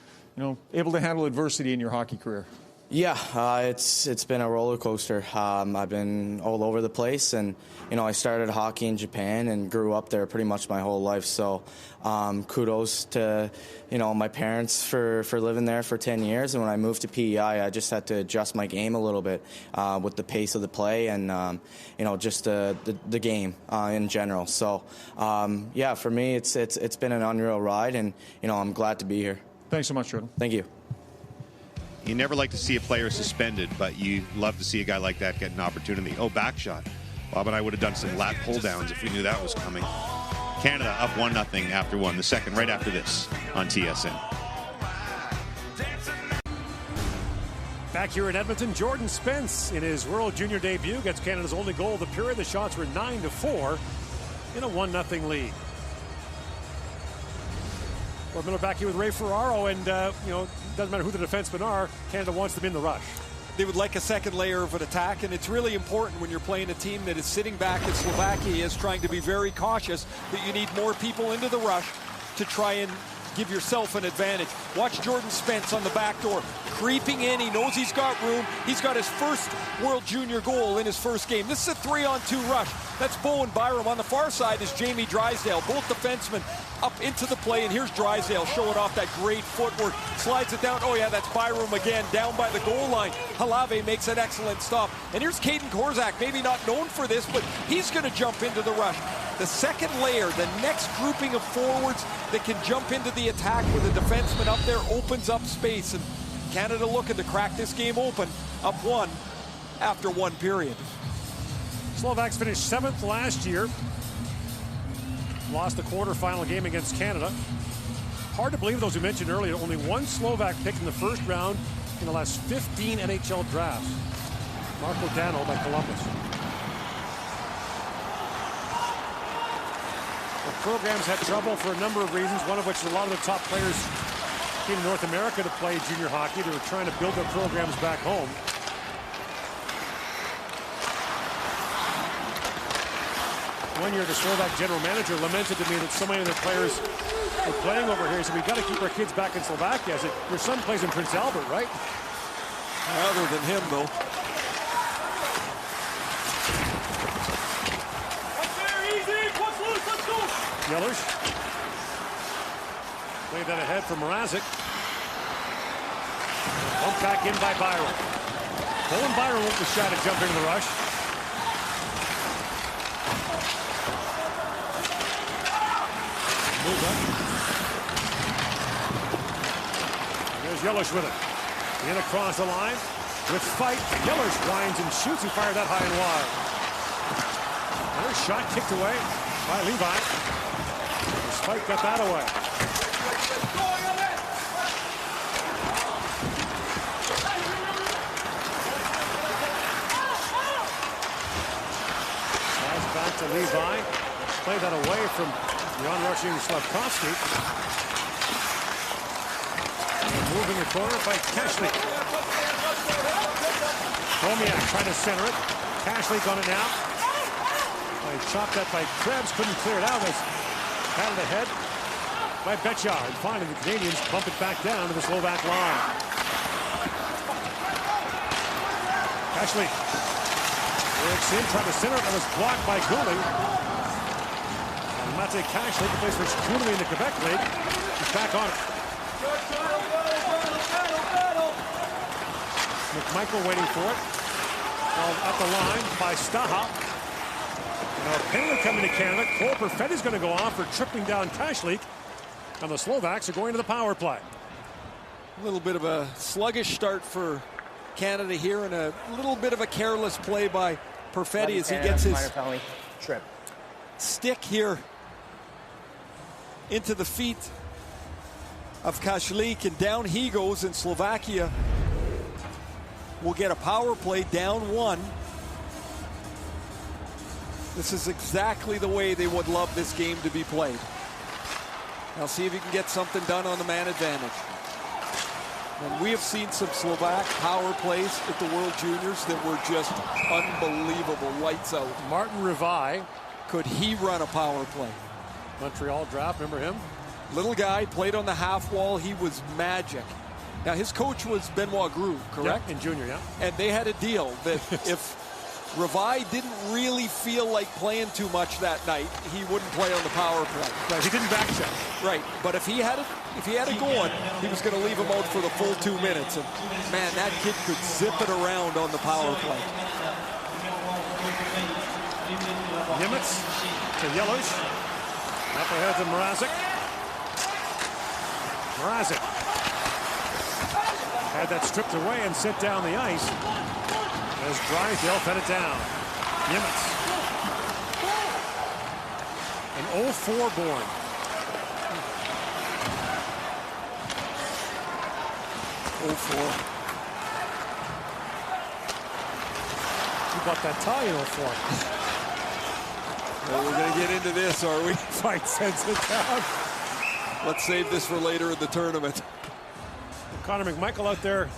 S8: able to handle adversity in your hockey career?
S10: Yeah, it's been a roller coaster. I've been all over the place, and I started hockey in Japan and grew up there pretty much my whole life. So kudos to my parents for living there for 10 years. And when I moved to PEI, I just had to adjust my game a little bit with the pace of the play and just the game in general. So for me, it's been an unreal ride, and I'm glad to be here.
S8: Thanks so much, Jordan.
S10: Thank you.
S1: You never like to see a player suspended, but you love to see a guy like that get an opportunity. Oh, back shot. Bob and I would have done some lat pull-downs if we knew that was coming. Canada up 1-0 after one. The second right after this on TSN.
S2: Back here in Edmonton, Jordan Spence in his World Junior debut gets Canada's only goal of the period. The shots were 9-4 in a 1-0 lead. We're going to back here with Ray Ferraro, and doesn't matter who the defensemen are, Canada wants them in the rush.
S3: They would like a second layer of an attack, and it's really important when you're playing a team that is sitting back as Slovakia is, trying to be very cautious, that you need more people into the rush to try and give yourself an advantage. Watch Jordan Spence on the back door, creeping in. He knows he's got room. He's got his first World Junior goal in his first game. This is a 3-on-2 rush. That's Bowen Byram. On the far side is Jamie Drysdale. Both defensemen up into the play, and here's Drysdale showing off that great footwork. Slides it down. Oh, yeah, that's Byram again, down by the goal line. Halave makes an excellent stop. And here's Caden Korzak, maybe not known for this, but he's going to jump into the rush. The second layer, the next grouping of forwards that can jump into the attack with a defenseman up there, opens up space. And Canada looking to crack this game open, up one after one period.
S2: Slovaks finished 7th last year. Lost the quarterfinal game against Canada. Hard to believe, those who mentioned earlier, only one Slovak picked in the first round in the last 15 NHL drafts. Marco Dano by Columbus. The program's had trouble for a number of reasons, one of which is a lot of the top players came to North America to play junior hockey. They were trying to build their programs back home. One year, the Slovak general manager lamented to me that so many of their players were playing over here. He said, we've got to keep our kids back in Slovakia. I said, your son plays in Prince Albert, right?
S3: Other than him, though.
S2: Yellers. Played that ahead for Mrazek. Bumped back in by Byron. Bowen Byron won't be shot at jumping in the rush. Move up. There's Yellers with it. In across the line. With fight. Yellers winds and shoots. He fired that high and wide. Another shot kicked away by Levi. Spike got that away. Pass back to Levi. Play that away from the on-rushing Slavkovsky. Moving the corner by Kashley. Romiak trying to center it. Kashley on it now. He chopped that by Krebs, couldn't clear it out. Had it ahead by Betchard. Finally, the Canadians bump it back down to the Slovak line. Ashley works in, tried to center it, and was blocked by Cooley. And Mate Kashley, who plays for Cooley in the Quebec League, is back on it. McMichael waiting for it. At the line by Staha. Now a penalty coming to Canada. Cole Perfetti's going to go off for tripping down Kashley. And the Slovaks are going to the power play.
S3: A little bit of a sluggish start for Canada here, and a little bit of a careless play by Perfetti as he gets his stick here into the feet of Kashlík, and down he goes, and Slovakia will get a power play down 1. This is exactly the way they would love this game to be played. Now see if you can get something done on the man advantage. And we have seen some Slovak power plays at the World Juniors that were just unbelievable. Lights out.
S2: Martin Rivai.
S3: Could he run a power play?
S2: Montreal draft, remember him?
S3: Little guy, played on the half wall. He was magic. Now his coach was Benoit Groux, correct?
S2: Yeah, in junior, yeah.
S3: And they had a deal that if Rivai didn't really feel like playing too much that night, he wouldn't play on the power play.
S2: Right, he didn't back check.
S3: Right, but if he had it going, he was going to leave him out for the full 2 minutes. And man, that kid could zip it around on the power play.
S2: Nimitz to Yelich. Up ahead to Mrazek. Mrazek had that stripped away and set down the ice as Drysdale fed it down. Nimitz. An 0-4 born. Who bought that tie in 0-4?
S3: Well, we're going to get into this, are we?
S2: Fight sends it down.
S3: Let's save this for later in the tournament.
S2: Connor McMichael out there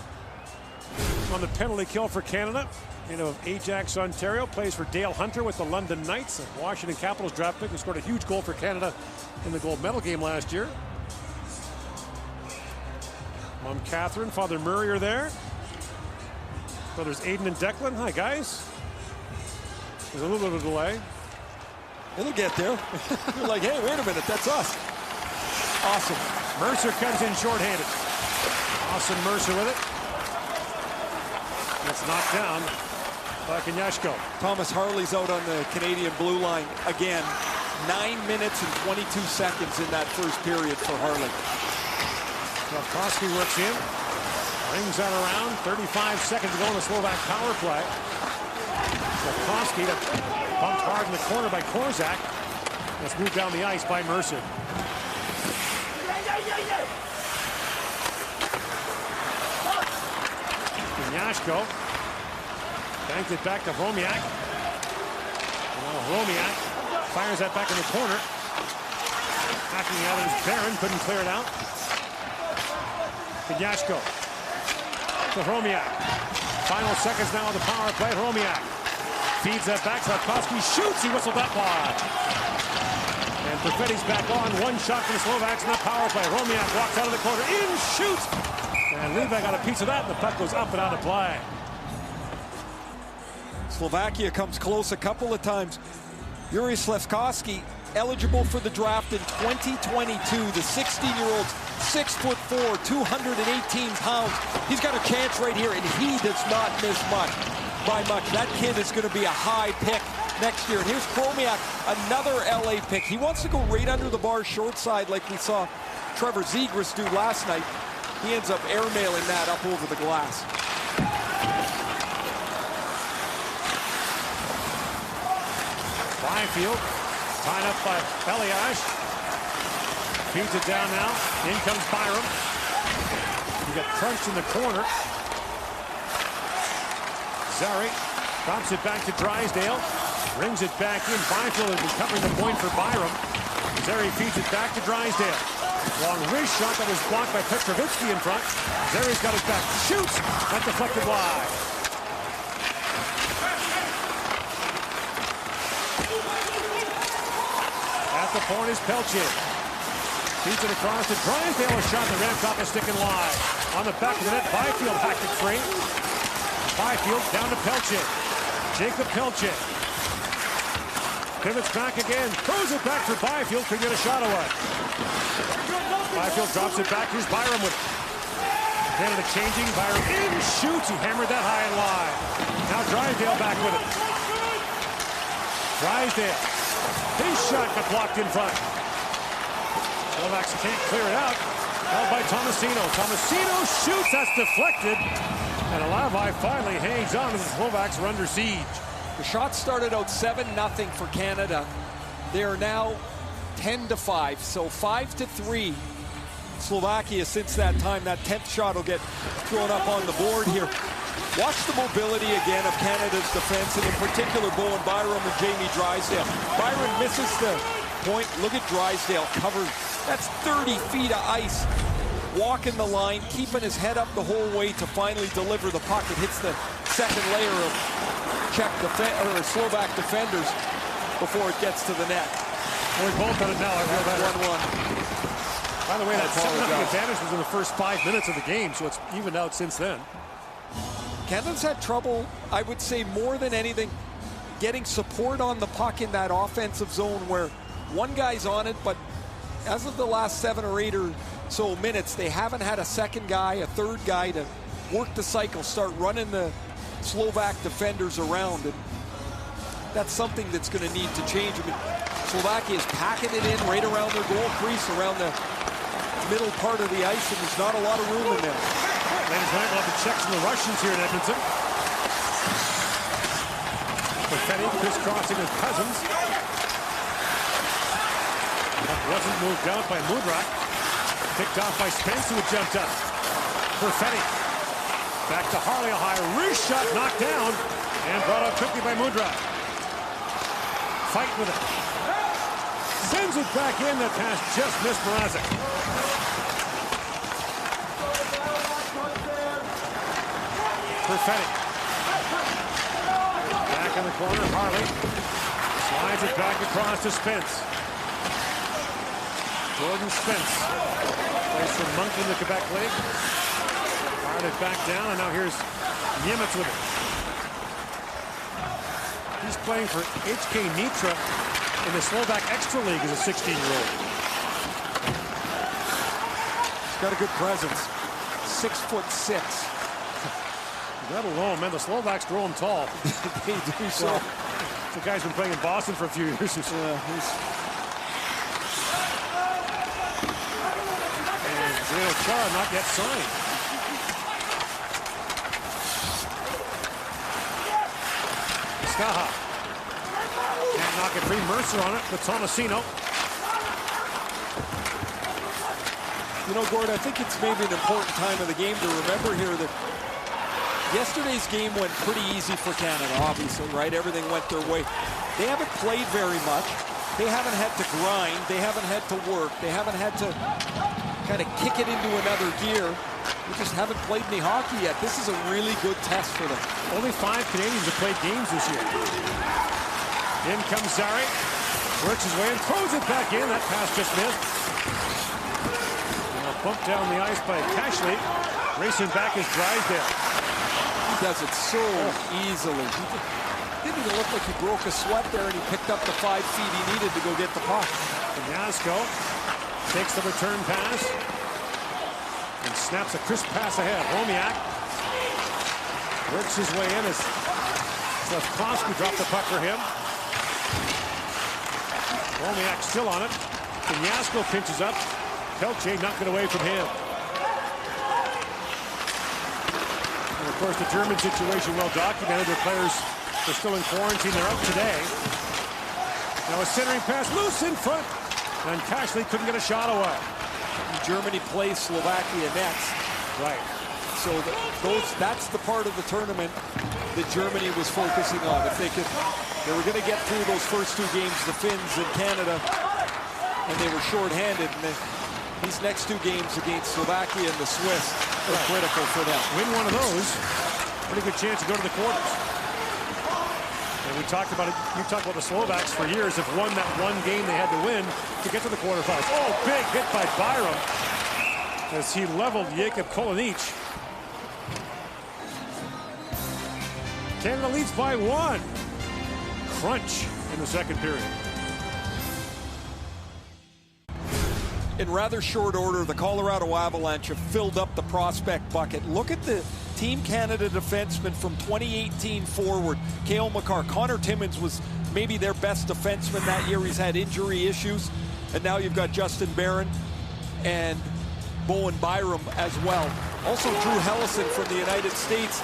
S2: on the penalty kill for Canada. Ajax, Ontario, plays for Dale Hunter with the London Knights, a Washington Capitals draft pick who scored a huge goal for Canada in the gold medal game last year. Mom Catherine, Father Murray are there. Brothers Aiden and Declan. Hi, guys. There's a little bit of a delay.
S3: It'll get there. You're like, hey, wait a minute, that's us. Awesome.
S2: Mercer comes in shorthanded. Awesome Mercer with it. It's knocked down by Kanyashko.
S3: Thomas Harley's out on the Canadian blue line again. 9 minutes and 22 seconds in that first period for Harley.
S2: Koski works in. Rings that around. 35 seconds to go in the Slovak power play. Koski bumped hard in the corner by Korzak. Let's move down the ice by Mercer. Yashko banked it back to Hromiak. Hromiak fires that back in the corner. Hacking out is Barron, couldn't clear it out. To Yashko. To Hromiak. Final seconds now of the power play. Hromiak feeds that back. Slavkovsky shoots. He whistled that wide. And Perfetti's back on. One shot for the Slovaks in the power play. Hromiak walks out of the corner. In, shoots. And Levi got a piece of that, and the puck goes up and out of play.
S3: Slovakia comes close a couple of times. Yuri Slafkovsky eligible for the draft in 2022. The 16-year-old, 6'4", 218 pounds. He's got a chance right here, and he does not miss by much. That kid is going to be a high pick next year. And here's Hromiak, another LA pick. He wants to go right under the bar short side like we saw Trevor Zegras do last night. He ends up airmailing that up over the glass.
S2: Byfield tied up by Elias. Feeds it down now. In comes Byram. He got crunched in the corner. Zary drops it back to Drysdale. Brings it back in. Byfield has been covering the point for Byram. Zary feeds it back to Drysdale. Long wrist shot that was blocked by Petrovitsky in front. Zary's got his back. Shoots. That deflected wide. At the point is Pelche. Feeds it across to Drysdale. A shot that ran off the stick and wide. On the back of the net, Byfield hacked it free. Byfield down to Pelche. Jacob Pelche. Pivots back again. Throws it back for Byfield. Could get a shot away. Byfield drops it back. Here's Byram with it. Canada changing. Byram in, shoots. He hammered that high and wide. Now Drysdale back with it. Drysdale. His shot got blocked in front. Slovaks can't clear it out. Held by Tomasino. Tomasino shoots. That's deflected. And Alavi finally hangs on as the Slovaks are under siege.
S3: The shot started out 7-0 for Canada. They are now 10-5, so 5-3. Slovakia since that time. That 10th shot will get thrown up on the board here. Watch the mobility again of Canada's defense, and in particular Bowen Byram and Jamie Drysdale. Byram misses the point. Look at Drysdale covered. That's 30 feet of ice. Walking the line, keeping his head up the whole way to finally deliver the puck. It hits the second layer of Slovak defenders before it gets to the net.
S2: We're both on it now. I feel
S3: better. 1-1.
S2: By the way, that 7-0 advantage was in the first 5 minutes of the game, so it's evened out since then.
S3: Canada's had trouble, I would say more than anything, getting support on the puck in that offensive zone where one guy's on it, but as of the last 7 or 8 or so minutes, they haven't had a second guy, a third guy to work the cycle, start running the Slovak defenders around. And that's something that's going to need to change. I mean, Slovakia is packing it in right around their goal crease, around the middle part of the ice, and there's not a lot of room in there.
S2: Ladies and gentlemen, we'll have the Czechs and the Russians here in Edmonton. Perfetti crisscrossing with Cousins. That wasn't moved out by Mudrak. Picked off by Spence, who had jumped up. Perfetti. Back to Harley, a high wrist shot knocked down and brought up quickly by Mudrak. Fight with it. Sends it back in. That pass just missed Mrazek. Perfetti. Back in the corner, Harley. Slides it back across to Spence. Jordan Spence. Plays for Monk in the Quebec League. Fired it back down, and now here's Nimitz with it. He's playing for HK Nitra in the Slovak Extra League as a 16-year-old.
S3: He's got a good presence. 6'6".
S2: That alone, man, the Slovaks throw him tall.
S3: They do so.
S2: Well, the guy's been playing in Boston for a few years. And Zdeno Chara not yet signed. Skaha. Can't knock it free. Mercer on it with Tomasino.
S3: You know, Gord, I think it's maybe an important time of the game to remember here that yesterday's game went pretty easy for Canada, obviously, right? Everything went their way. They haven't played very much. They haven't had to grind. They haven't had to work. They haven't had to kind of kick it into another gear. We just haven't played any hockey yet. This is a really good test for them.
S2: Only 5 Canadians have played games this year. In comes Zari. Works his way and throws it back in. That pass just missed. Bumped down the ice by Cashley. Racing back is Drysdale.
S3: He does it so easily. He didn't even look like he broke a sweat there, and he picked up the 5 feet he needed to go get the puck.
S2: Yasko takes the return pass and snaps a crisp pass ahead. Romiak works his way in as Slavkovsky dropped the puck for him. Romiak still on it. And Yasko pinches up. Pelche knocked it away from him. And of course, the German situation well documented. Their players are still in quarantine. They're out today. Now a centering pass loose in front. And Cashley couldn't get a shot away.
S3: Germany plays Slovakia next.
S2: Right.
S3: So that's the part of the tournament that Germany was focusing on. If they were going to get through those first 2 games, the Finns and Canada, and they were shorthanded. And these next 2 games against Slovakia and the Swiss are critical for them.
S2: Win one of those, pretty good chance to go to the quarters. And we talked about it. You talked about the Slovaks for years have won that one game they had to win to get to the quarterfinals. Oh, big hit by Byram as he leveled Jakub Kolinic. Canada leads by 1. Crunch in the second period.
S3: In rather short order, the Colorado Avalanche have filled up the prospect bucket. Look at the Team Canada defenseman from 2018 forward. Cale Makar. Connor Timmins was maybe their best defenseman that year. He's had injury issues. And now you've got Justin Barron and Bowen Byram as well. Also, Drew Hellison from the United States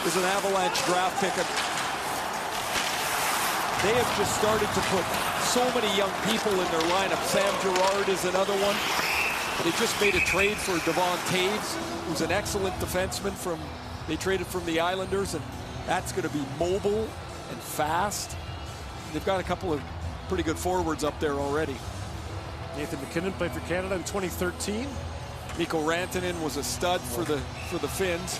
S3: is an Avalanche draft pick. They have just started to put so many young people in their lineup. Sam Girard is another one. They just made a trade for Devon Taves, who's an excellent defenseman they traded from the Islanders, and that's going to be mobile and fast. They've got a couple of pretty good forwards up there already.
S2: Nathan McKinnon played for Canada in 2013.
S3: Mikko Rantanen was a stud for the Finns.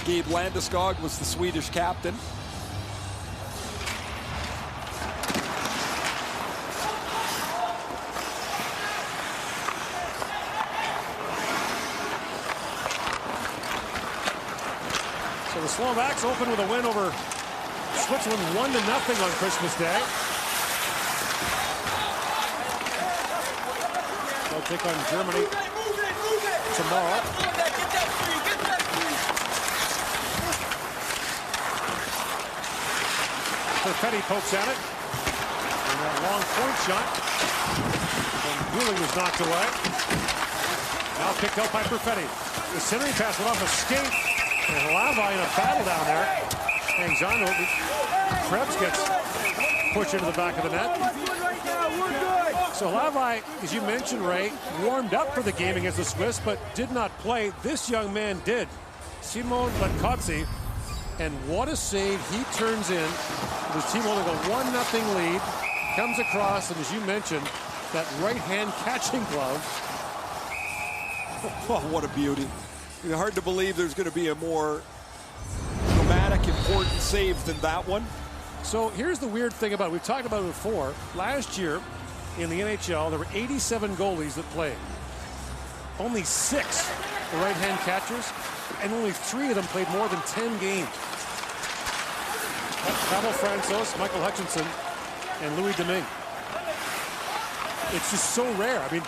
S3: Gabe Landeskog was the Swedish captain.
S2: So the Slovaks open with a win over Switzerland 1-0 on Christmas Day. They'll take on Germany tomorrow. Perfetti pokes at it. And that long point shot. And Guling was knocked away. Now picked up by Perfetti. The centering pass went off a skate. And Lavai in a battle down there. Hangs on to it. Krebs gets pushed into the back of the net. So Lavai, as you mentioned, Ray, warmed up for the game against the Swiss, but did not play. This young man did. Simon Latkotsi. And what a save he turns in. His team holding a 1-0 lead. Comes across, and as you mentioned, that right-hand catching glove.
S3: Oh, what a beauty. It's hard to believe there's going to be a more dramatic, important save than that one.
S2: So here's the weird thing about it. We've talked about it before. Last year in the NHL, there were 87 goalies that played. Only 6 were right-hand catchers, and only 3 of them played more than 10 games. Pavel Francouz, Michael Hutchinson, and Louis Domingue. It's just so rare. I mean,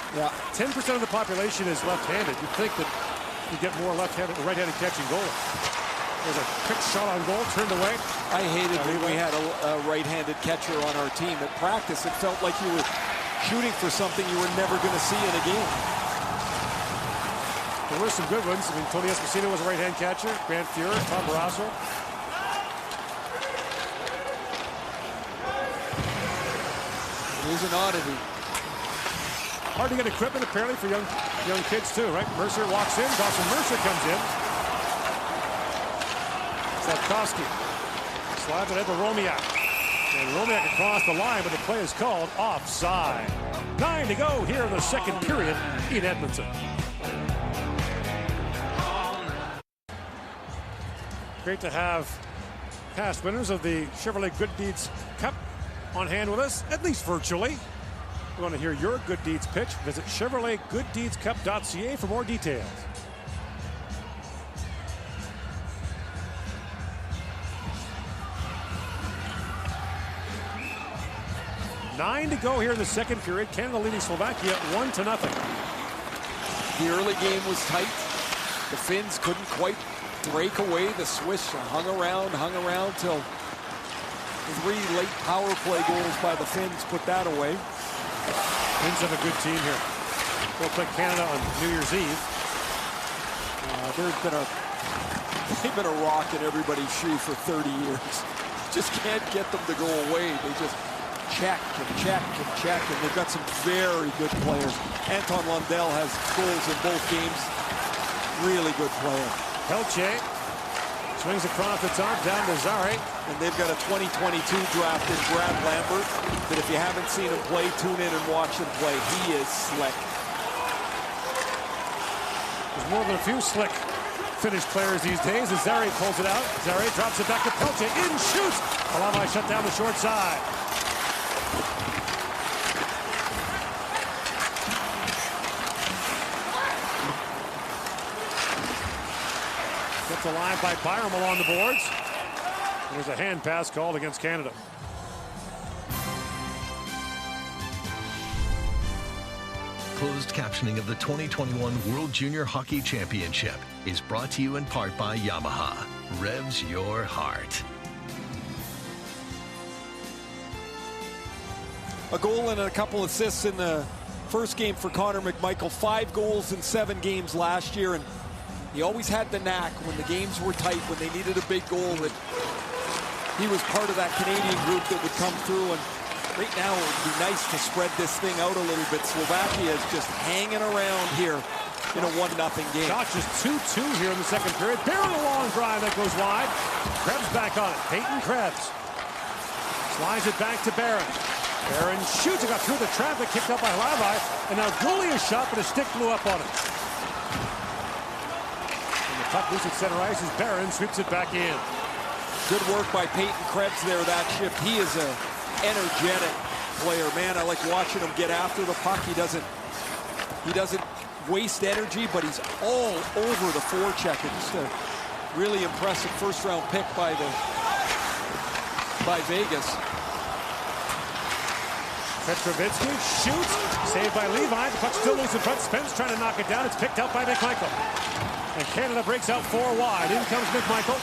S2: 10% of the population is left-handed. You'd think that you get more left-handed, right-handed catching goalies. There's a quick shot on goal, turned away.
S3: I hated when we had a right-handed catcher on our team. At practice, it felt like you were shooting for something you were never going to see in a game.
S2: There were some good ones. I mean, Tony Esposito was a right-hand catcher. Grant Fuhrer, Tom Barrasso.
S3: It is an oddity.
S2: Hard to get equipment, apparently, for young kids, too, right? Mercer walks in. Dawson Mercer comes in. Slavkovsky. Slides it into Romiak. And Romiak across the line, but the play is called offside. 9 to go here in the second period in Edmonton. Great to have past winners of the Chevrolet Good Deeds Cup on hand with us, at least virtually. We want to hear your Good Deeds pitch. Visit ChevroletGoodDeedsCup.ca for more details. Nine to go here in the second period. Canada leading Slovakia 1-0.
S3: The early game was tight. The Finns couldn't quite break away. The Swiss hung around till 3 late power play goals by the Finns put that away.
S2: Finns have a good team here. They'll play Canada on New Year's Eve.
S3: They've been a rock in everybody's shoe for 30 years. Just can't get them to go away. They just check and check and check, and they've got some very good players. Anton Lundell has goals in both games. Really good player.
S2: Pelche swings across the top, down to Zare.
S3: And they've got a 2022 drafted Brad Lambert that if you haven't seen him play, tune in and watch him play. He is slick.
S2: There's more than a few slick finished players these days as Zary pulls it out. Zary drops it back to Pelche. In shoots. Alava shut down the short side. Gets a line by Byram along the boards. There's a hand pass called against Canada.
S6: Closed captioning of the 2021 World Junior Hockey Championship is brought to you in part by Yamaha. Revs your heart.
S3: A goal and a couple assists in the first game for Connor McMichael. 5 goals in 7 games last year, and he always had the knack when the games were tight, when they needed a big goal, that he was part of that Canadian group that would come through. And right now, it would be nice to spread this thing out a little bit. Slovakia is just hanging around here in a 1-0 game.
S2: Shot just 2-2 here in the second period. Barron a long drive that goes wide. Krebs back on it. Peyton Krebs slides it back to Barron. Barron shoots. It got through the traffic, kicked up by Levi. And now Goulia's shot, but his stick blew up on it. And the puck loose at center ice as Barron sweeps it back in.
S3: Good work by Peyton Krebs there, that shift. He is a energetic player, man. I like watching him get after the puck. He doesn't waste energy, but he's all over the forecheck. It's just a really impressive first-round pick by Vegas.
S2: Petrovitsky shoots, saved by Levi. The puck's still loose in front. Spence trying to knock it down. It's picked up by McMichael. And Canada breaks out 4 wide. In comes McMichael.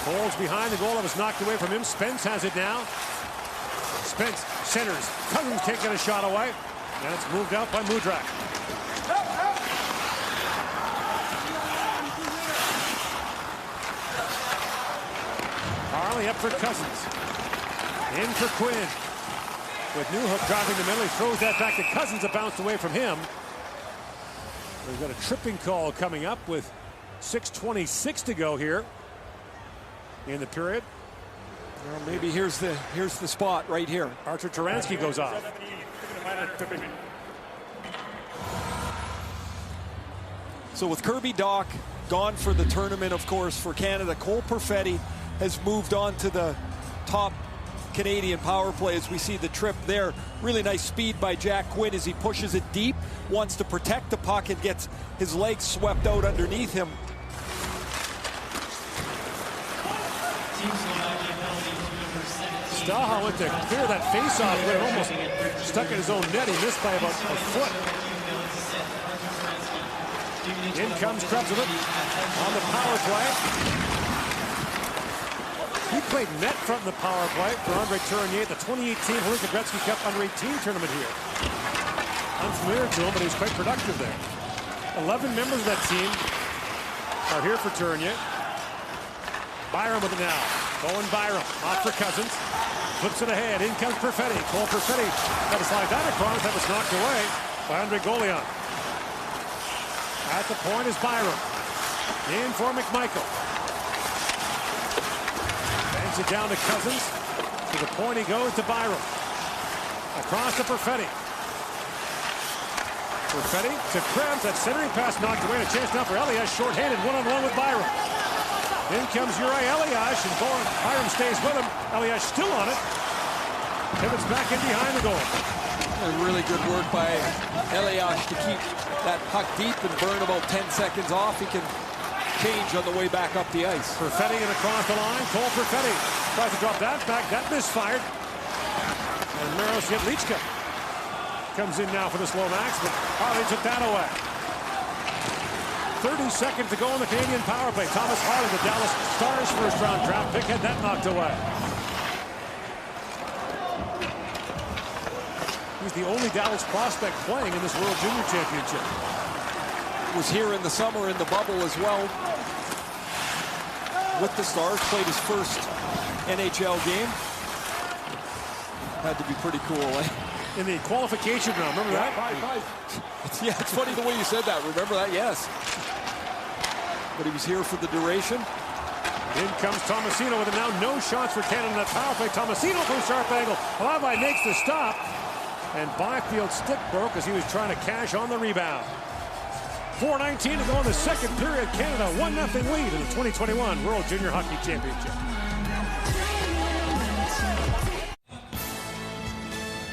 S2: Holds behind the goal that was knocked away from him. Spence has it now. Spence centers. Cousins can't get a shot away. And it's moved out by Mudrak. Harley up for Cousins. In for Quinn. With Newhook driving the middle, he throws that back to Cousins. It bounced away from him. We've got a tripping call coming up with 6:26 to go here in the period.
S3: Well, maybe here's the spot right here.
S2: Archer Taransky goes off.
S3: So with Kirby Dach gone for the tournament, of course, for Canada, Cole Perfetti has moved on to the top Canadian power play as we see the trip there. Really nice speed by Jack Quinn as he pushes it deep, wants to protect the puck and gets his legs swept out underneath him.
S2: Staha went to clear that face-off, but it almost stuck in his own net. He missed by about a foot. In comes Krebs with it on the power play. He played net front in the power play for Andre Tourigny at the 2018 Haluka Gretzky Cup Under-18 tournament here. Unfamiliar to him, but he was quite productive there. 11 members of that team are here for Tourigny. Byram with it now. Owen Byram off for Cousins. Flips it ahead. In comes Perfetti. Cole Perfetti had to slide that across. That was knocked away by Andre Golian. At the point is Byram. In for McMichael. Bangs it down to Cousins. To the point he goes to Byram. Across to Perfetti. Perfetti to Krebs. That centering pass knocked away. And a chance now for Elias. Short-handed one-on-one with Byram. In comes Uri Elias, and Byram stays with him. Elias still on it. Pivots back in behind the goal.
S3: And really good work by Elias to keep that puck deep and burn about 10 seconds off. He can change on the way back up the ice.
S2: Perfetti and across the line. Cole Perfetti tries to drop that back. That misfired. And Miros Jedlichka comes in now for the Slovaks, but Harley took that away. 30 seconds to go on the Canadian power play. Thomas Harley, the Dallas Stars first-round draft pick, had that knocked away. He's the only Dallas prospect playing in this World Junior Championship.
S3: Was here in the summer in the bubble as well. With the Stars, played his first NHL game. Had to be pretty cool, eh?
S2: In the qualification round, remember that?
S3: Yeah, it's funny the way you said that. Remember that? Yes. But he was here for the duration.
S2: In comes Tomasino with it now. No shots for Canada in that power play. Tomasino from sharp angle. Levi makes the stop. And Byfield's stick broke as he was trying to cash on the rebound. 4:19 to go in the second period. Canada 1-0 lead in the 2021 World Junior Hockey Championship.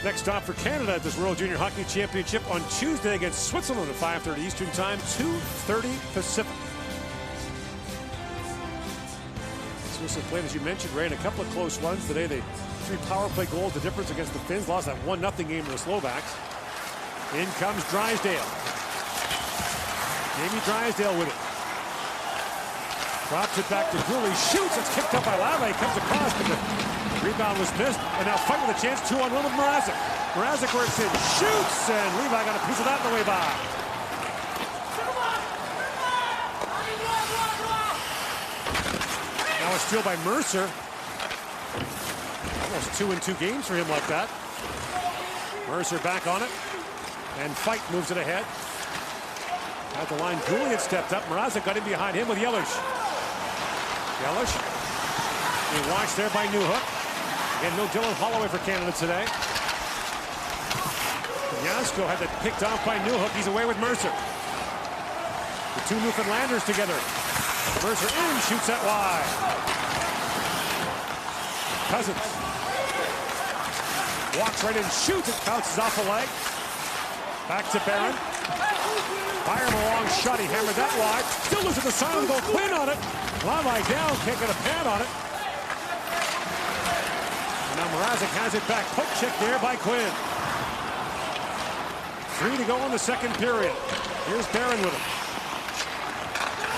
S2: Next stop for Canada at this World Junior Hockey Championship on Tuesday against Switzerland at 5:30 Eastern Time, 2:30 Pacific. Switzerland played, as you mentioned, Ray, in a couple of close ones. Today, they 3 power play goals, the difference against the Finns. Lost that 1-0 game to the Slovaks. In comes Drysdale. Jamie Drysdale with it. Drops it back to Gooley. Shoots. It's kicked up by Lave. Comes across, but the rebound was missed. And now fight with a chance. 2-on-1 with Mrazek. Mrazek works in. Shoots. And Levi got a piece of that on the way by. Now a steal by Mercer. Almost 2-in-2 games for him like that. Mercer back on it. And Fight moves it ahead. At the line, Gooley had stepped up. Mrazek got in behind him with Yelich. Yelich. Being watched there by Newhook. Again, no Dylan Holloway for Canada today. Yasko had that picked off by Newhook. He's away with Mercer. The 2 Newfoundlanders together. Mercer in, shoots that wide. Cousins. Walks right in, shoots. It bounces off the leg. Back to Barron. Byram a long shot. He hammered that wide. Still loses the silent goal. Quinn on it. Lamai down. Can't get a pad on it. And now Mrazek has it back. Poke check there by Quinn. 3 to go in the second period. Here's Barron with it.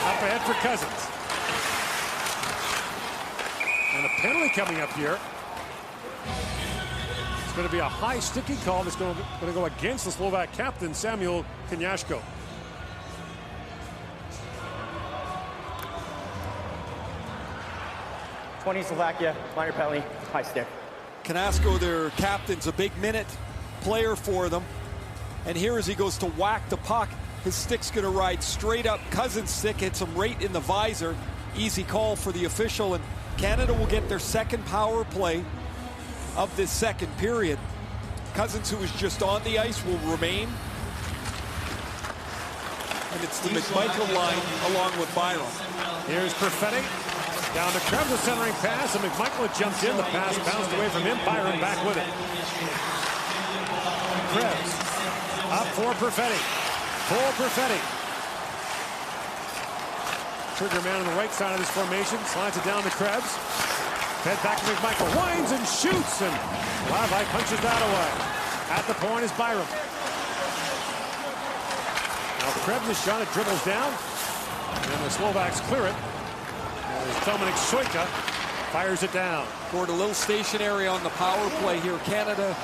S2: Up ahead for Cousins. And a penalty coming up here. It's going to be a high sticky call that's going to go against the Slovak captain, Samuel Kanyashko.
S11: Slovakia, minor penalty, high stick.
S3: Kanyashko, their captain's a big minute player for them. And here as he goes to whack the puck, his stick's going to ride straight up. Cousins' stick hits him right in the visor. Easy call for the official, and Canada will get their second power play of this second period. Cousins, who was just on the ice, will remain. And it's the McMichael line along with Byron.
S2: Here's Perfetti. Down to Krebs, a centering pass, and McMichael jumped in. The pass bounced away from him. Byron back with it. Krebs up for Perfetti. For Perfetti. Trigger man on the right side of this formation. Slides it down to Krebs. Head back to McMichael. Winds and shoots, and Levi punches that away. At the point is Byram. Now Krebs' shot, it dribbles down. And the Slovaks clear it. Dominik Sojka fires it down.
S3: Scored a little stationary on the power play here. Canada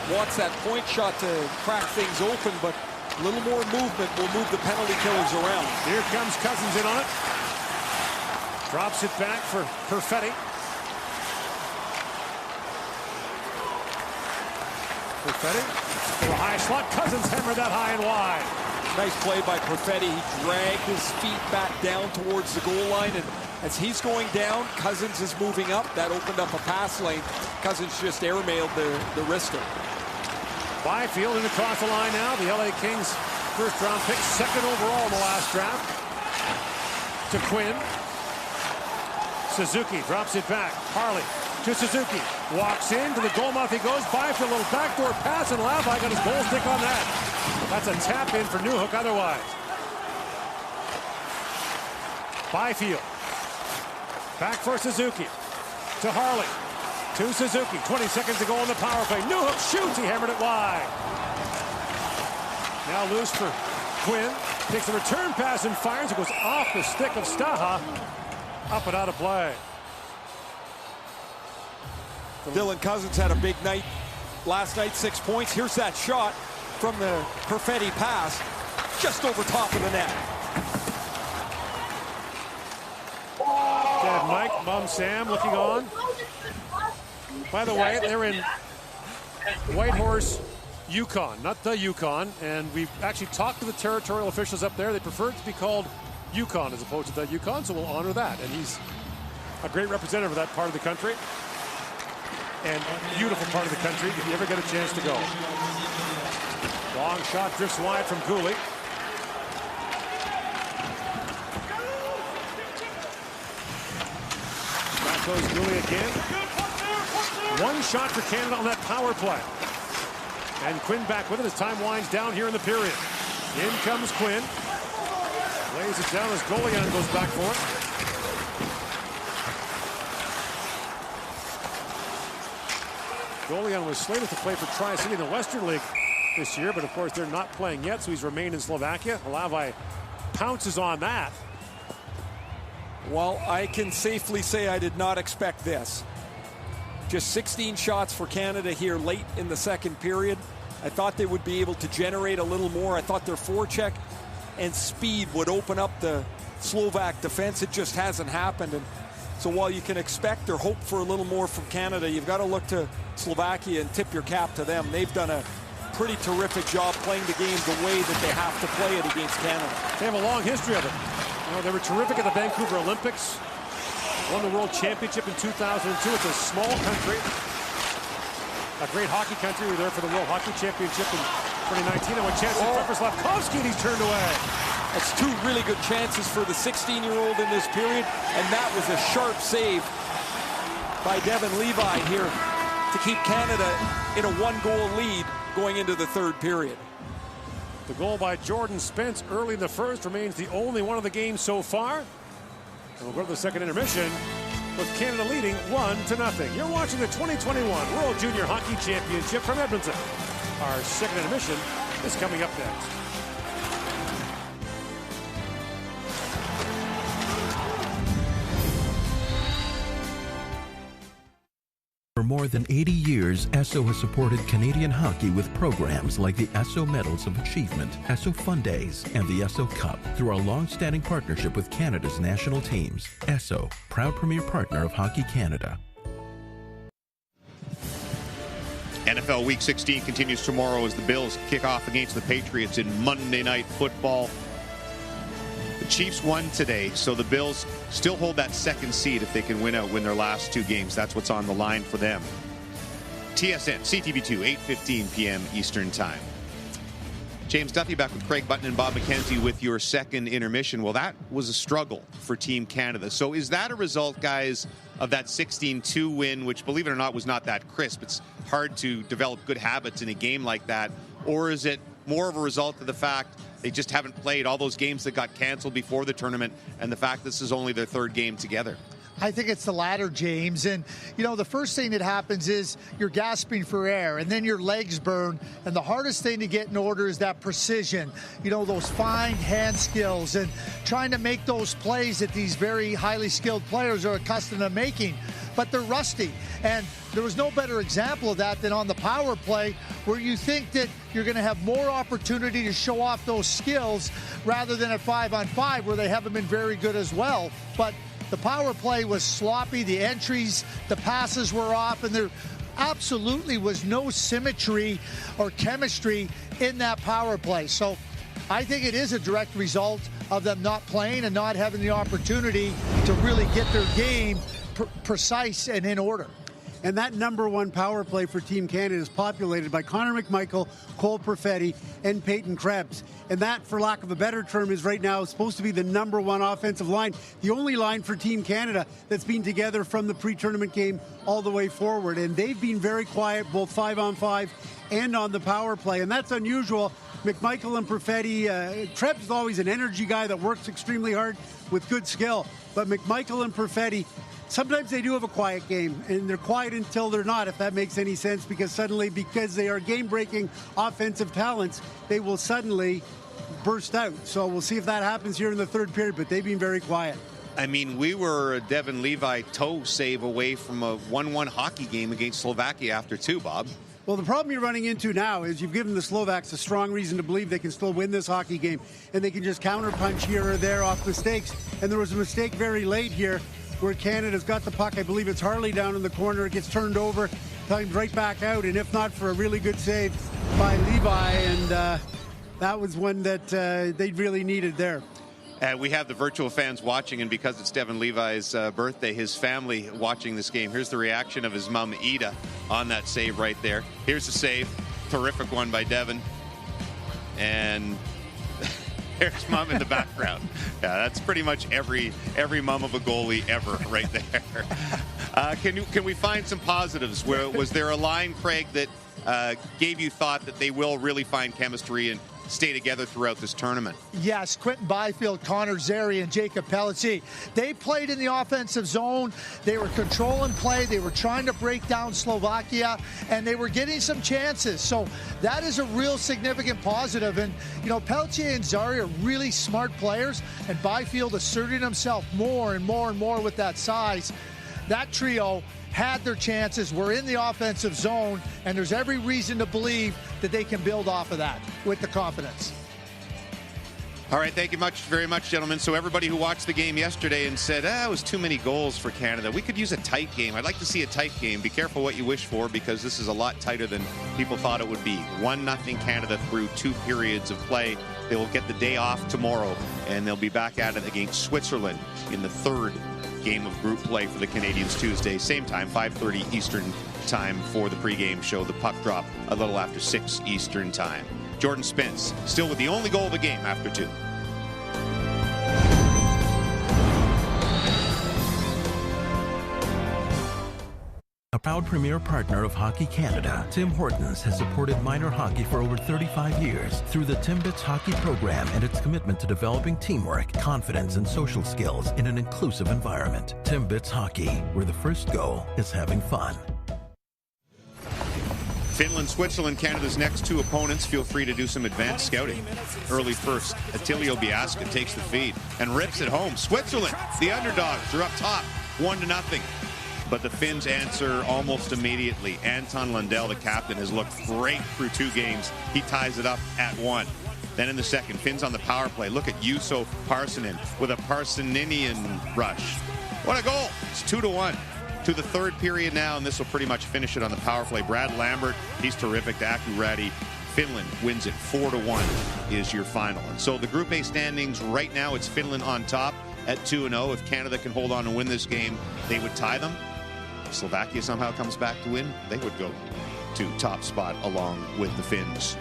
S3: wants that point shot to crack things open, but a little more movement will move the penalty killers around.
S2: Here comes Cousins in on it. Drops it back for Perfetti. Perfetti for a high slot. Cousins hammered that high and wide.
S3: Nice play by Perfetti. He dragged his feet back down towards the goal line, and as he's going down, Cousins is moving up. That opened up a pass lane. Cousins just airmailed the wrister.
S2: Byfield in across the line now. The LA Kings first round pick, second overall in the last draft. To Quinn. Suzuki drops it back. Harley to Suzuki. Walks in to the goal mouth. He goes by for a little backdoor pass, and Levi got his goal stick on that. That's a tap in for Newhook otherwise. Byfield. Back for Suzuki. To Harley. To Suzuki. 20 seconds to go on the power play. Newhook shoots. He hammered it wide. Now loose for Quinn. Takes the return pass and fires. It goes off the stick of Staha. Up and out of play.
S3: Dylan Cousins had a big night last night, 6 points. Here's that shot from the Perfetti pass, just over top of the net.
S2: Dad Mike, Mom Sam looking on. By the way, they're in Whitehorse, Yukon, not the Yukon, and we've actually talked to the territorial officials up there. They prefer it to be called Yukon as opposed to the Yukon, so we'll honor that. And he's a great representative of that part of the country. And a beautiful part of the country if you ever get a chance to go. Long shot drifts wide from Gooley. goes Dooley again. One shot for Canada on that power play. And Quinn back with it as time winds down here in the period. In comes Quinn. Lays it down as Golian goes back for it. Golian was slated to play for Tri-City in the Western League this year, but of course they're not playing yet, so he's remained in Slovakia. Halavai pounces on that.
S3: Well, I can safely say I did not expect this. Just 16 shots for Canada here late in the second period. I thought they would be able to generate a little more. I thought their forecheck and speed would open up the Slovak defense. It just hasn't happened. And so while you can expect or hope for a little more from Canada, you've got to look to Slovakia and tip your cap to them. They've done a pretty terrific job playing the game the way that they have to play it against Canada.
S2: They have a long history of it. You know, they were terrific at the Vancouver Olympics. Won the World Championship in 2002. It's a small country. A great hockey country. We were there for the World Hockey Championship in 2019. And one chance for Slavkovsky, and he's turned away.
S3: That's two really good chances for the 16-year-old in this period. And that was a sharp save by Devin Levi here to keep Canada in a one-goal lead going into the third period.
S2: The goal by Jordan Spence early in the first remains the only one of the game so far. And we'll go to the second intermission with Canada leading 1-0. You're watching the 2021 World Junior Hockey Championship from Edmonton. Our second intermission is coming up next.
S12: For more than 80 years, Esso has supported Canadian hockey with programs like the Esso Medals of Achievement, Esso Fun Days, and the Esso Cup through our long-standing partnership with Canada's national teams. Esso, proud premier partner of Hockey Canada.
S1: NFL Week 16 continues tomorrow as the Bills kick off against the Patriots in Monday Night Football. The Chiefs won today, so the Bills still hold that second seed if they can win their last two games. That's what's on the line for them. TSN, CTV2, 8:15 p.m. Eastern Time. James Duffy back with Craig Button and Bob McKenzie with your second intermission. Well, that was a struggle for Team Canada. So is that a result, guys, of that 16-2 win, which, believe it or not, was not that crisp? It's hard to develop good habits in a game like that. Or is it more of a result of the fact they just haven't played all those games that got canceled before the tournament and the fact this is only their third game together?
S5: I think it's the latter, James. And, you know, the first thing that happens is you're gasping for air, and then your legs burn. And the hardest thing to get in order is that precision, you know, those fine hand skills and trying to make those plays that these very highly skilled players are accustomed to making. But they're rusty. And there was no better example of that than on the power play, where you think that you're going to have more opportunity to show off those skills rather than at 5-on-5, where they haven't been very good as well. But the power play was sloppy, the entries, the passes were off, and there absolutely was no symmetry or chemistry in that power play. So I think it is a direct result of them not playing and not having the opportunity to really get their game precise and in order.
S4: And that number one power play for Team Canada is populated by Connor McMichael, Cole Perfetti, and Peyton Krebs. And that, for lack of a better term, is right now supposed to be the number one offensive line. The only line for Team Canada that's been together from the pre-tournament game all the way forward. And they've been very quiet, both 5-on-5 and on the power play. And that's unusual. McMichael and Perfetti, Krebs is always an energy guy that works extremely hard with good skill. But McMichael and Perfetti, sometimes they do have a quiet game, and they're quiet until they're not, if that makes any sense, because suddenly, because they are game-breaking offensive talents, they will suddenly burst out. So we'll see if that happens here in the third period, but they've been very quiet.
S1: I mean, we were a Devin Levi toe save away from a 1-1 hockey game against Slovakia after two, Bob.
S4: Well, the problem you're running into now is you've given the Slovaks a strong reason to believe they can still win this hockey game, and they can just counterpunch here or there off mistakes. And there was a mistake very late here where Canada's got the puck. I believe it's Harley down in the corner. It gets turned over, timed right back out, and if not for a really good save by Levi, and that was one that they really needed there.
S1: We have the virtual fans watching, and because it's Devin Levi's birthday, his family watching this game. Here's the reaction of his mom, Ida, on that save right there. Here's the save. Terrific one by Devin. And there's mom in the background. Yeah, that's pretty much every mom of a goalie ever right there. Can we find some positives? Was there a line, Craig, that gave you thought that they will really find chemistry and stay together throughout this tournament?
S5: Yes, Quinton Byfield, Connor Zary, and Jacob Pelletier. They played in the offensive zone. They were controlling play. They were trying to break down Slovakia, and they were getting some chances. So that is a real significant positive. And, you know, Pelletier and Zary are really smart players, and Byfield asserted himself more and more and more with that size. That trio had their chances, were in the offensive zone, and there's every reason to believe that they can build off of that with the confidence.
S1: All right, thank you very much, gentlemen. So everybody who watched the game yesterday and said, it was too many goals for Canada, we could use a tight game. I'd like to see a tight game. Be careful what you wish for, because this is a lot tighter than people thought it would be. 1-0 Canada through 2 periods of play. They will get the day off tomorrow, and they'll be back at it against Switzerland in the 3rd game of group play for the Canadians Tuesday. Same time, 5:30 Eastern time for the pregame show. The puck drop a little after 6 Eastern time. Jordan Spence still with the only goal of the game after 2.
S12: A proud premier partner of Hockey Canada, Tim Hortons has supported minor hockey for over 35 years through the Timbits Hockey program and its commitment to developing teamwork, confidence, and social skills in an inclusive environment. Timbits Hockey, where the first goal is having fun.
S1: Finland, Switzerland, Canada's next 2 opponents. Feel free to do some advanced scouting. Early first, Attilio Biasca takes the feed and rips it home. Switzerland, the underdogs, are up top, 1-0. But the Finns answer almost immediately. Anton Lundell, the captain, has looked great through 2 games. He ties it up at 1. Then in the second, Finns on the power play. Look at Juuso Parssinen with a Parsoninian rush. What a goal! It's 2-1. To the 3rd period now, and this will pretty much finish it on the power play. Brad Lambert, he's terrific. To Aku Räty. Finland wins it 4-1 is your final. And so the Group A standings right now, it's Finland on top at 2-0. If Canada can hold on and win this game, they would tie them. If Slovakia somehow comes back to win, they would go to top spot along with the Finns.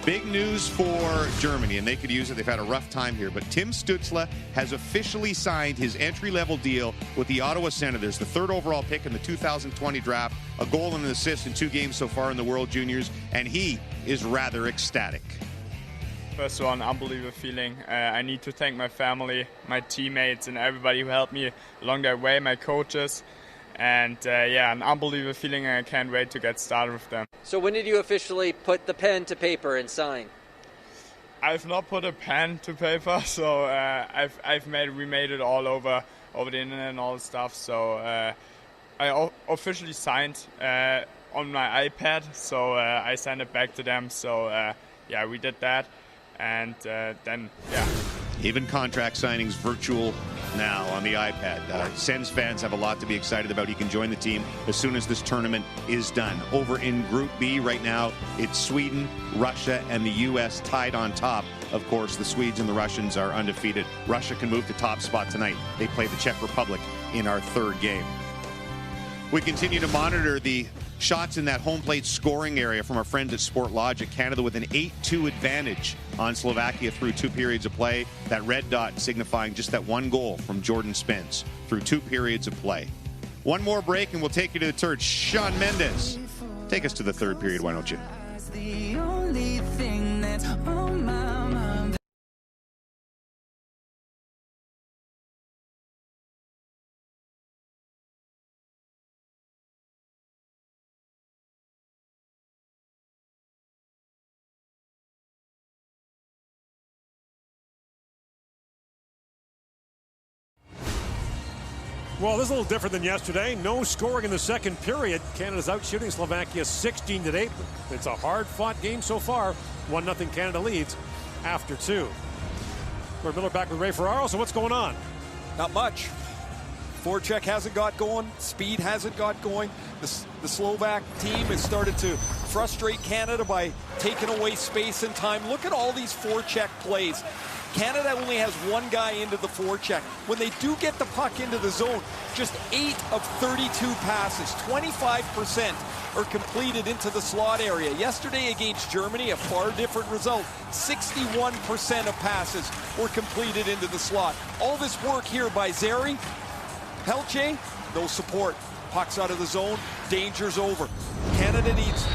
S1: Big news for Germany, and they could use it. They've had a rough time here, but Tim Stützle has officially signed his entry-level deal with the Ottawa Senators, the 3rd overall pick in the 2020 draft, a goal and an assist in 2 games so far in the World Juniors, and he is rather ecstatic.
S13: First of all, an unbelievable feeling. I need to thank my family, my teammates, and everybody who helped me along their way, my coaches. And yeah, an unbelievable feeling, and I can't wait to get started with them.
S14: So when did you officially put the pen to paper and sign?
S13: I've not put a pen to paper, so we made it all over the internet and all the stuff. So I officially signed on my iPad, so I sent it back to them. So yeah, we did that. And then, yeah.
S1: Even contract signings virtual now on the iPad. Sens fans have a lot to be excited about. He can join the team as soon as this tournament is done. Over in Group B right now, it's Sweden, Russia, and the U.S. tied on top. Of course, the Swedes and the Russians are undefeated. Russia can move to top spot tonight. They play the Czech Republic in our 3rd game. We continue to monitor the shots in that home plate scoring area from our friends at Sport Logic. Canada with an 8-2 advantage on Slovakia through 2 periods of play. That red dot signifying just that 1 goal from Jordan Spence through 2 periods of play. One more break and we'll take you to the 3rd. Shawn Mendes, take us to the 3rd period, why don't you?
S15: The only thing that's on my mind.
S2: Well, this is a little different than yesterday. No scoring in the 2nd period. Canada's out shooting Slovakia 16-8. It's a hard-fought game so far. 1-0 Canada leads after 2. Gord Miller back with Ray Ferraro. So what's going on?
S3: Not much. Forecheck hasn't got going. Speed hasn't got going. The Slovak team has started to frustrate Canada by taking away space and time. Look at all these forecheck plays. Canada only has 1 guy into the forecheck. When they do get the puck into the zone, just 8 of 32 passes, 25% are completed into the slot area. Yesterday against Germany, a far different result. 61% of passes were completed into the slot. All this work here by Zary, Pelletier, No support. Puck's out of the zone. Danger's over. Canada needs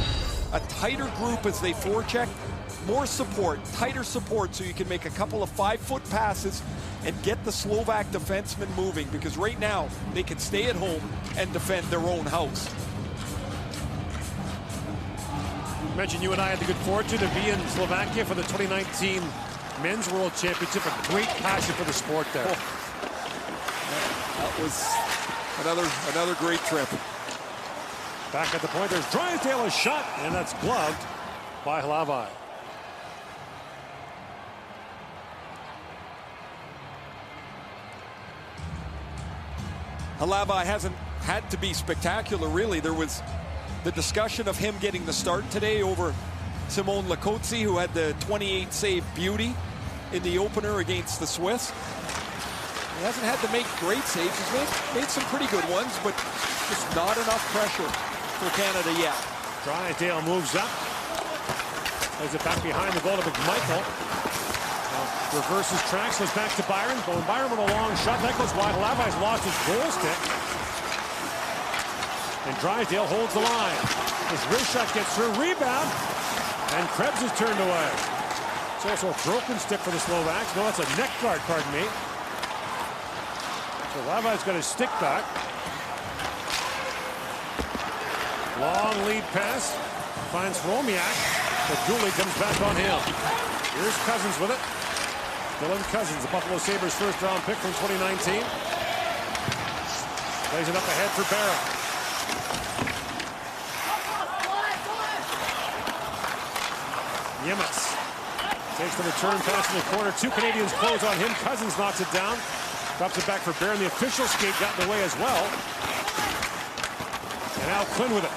S3: a tighter group as they forecheck. More support, tighter support, so you can make a couple of 5-foot passes and get the Slovak defensemen moving, because right now they can stay at home and defend their own house.
S2: I mentioned you and I had the good fortune to be in Slovakia for the 2019 Men's World Championship. A great passion for the sport there.
S3: That was another great trip.
S2: Back at the point, there's Drysdale, a shot, and that's gloved by Hlavai.
S3: Hlavai hasn't had to be spectacular, really. There was the discussion of him getting the start today over Simon Lakotsi, who had the 28-save beauty in the opener against the Swiss. He hasn't had to make great saves. He's made some pretty good ones, but just not enough pressure for Canada yet.
S2: Drysdale moves up. Plays it back behind the goal to McMichael. Reverses tracks, goes back to Byron. Byron with a long shot. That goes wide. Hlavai's lost his goal stick. And Drysdale holds the line. His wrist shot gets through. Rebound. And Krebs is turned away. It's also a broken stick for the Slovaks. No, that's a neck guard, pardon me. So Hlavai's got his stick back. Long lead pass. Finds Romiak. But Dooley comes back on him. Here's Cousins with it. Dylan Cousins, the Buffalo Sabres first-round pick from 2019. Plays it up ahead for Barron. Yemis takes the return pass in the corner. Two Canadians close on him. Cousins knocks it down. Drops it back for Barron. The official skate got in the way as well. And now Quinn with it.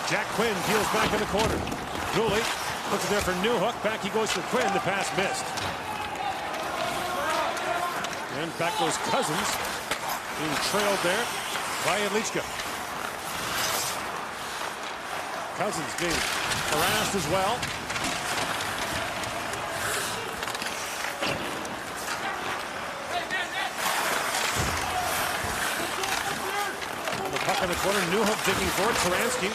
S2: Jack Quinn peels back in the corner. Dooley puts it there for Newhook. Back he goes for Quinn. The pass missed. And back goes Cousins, being trailed there by Yedlichka. Cousins being harassed as well. The puck in the corner, Newhook digging for it. Taransky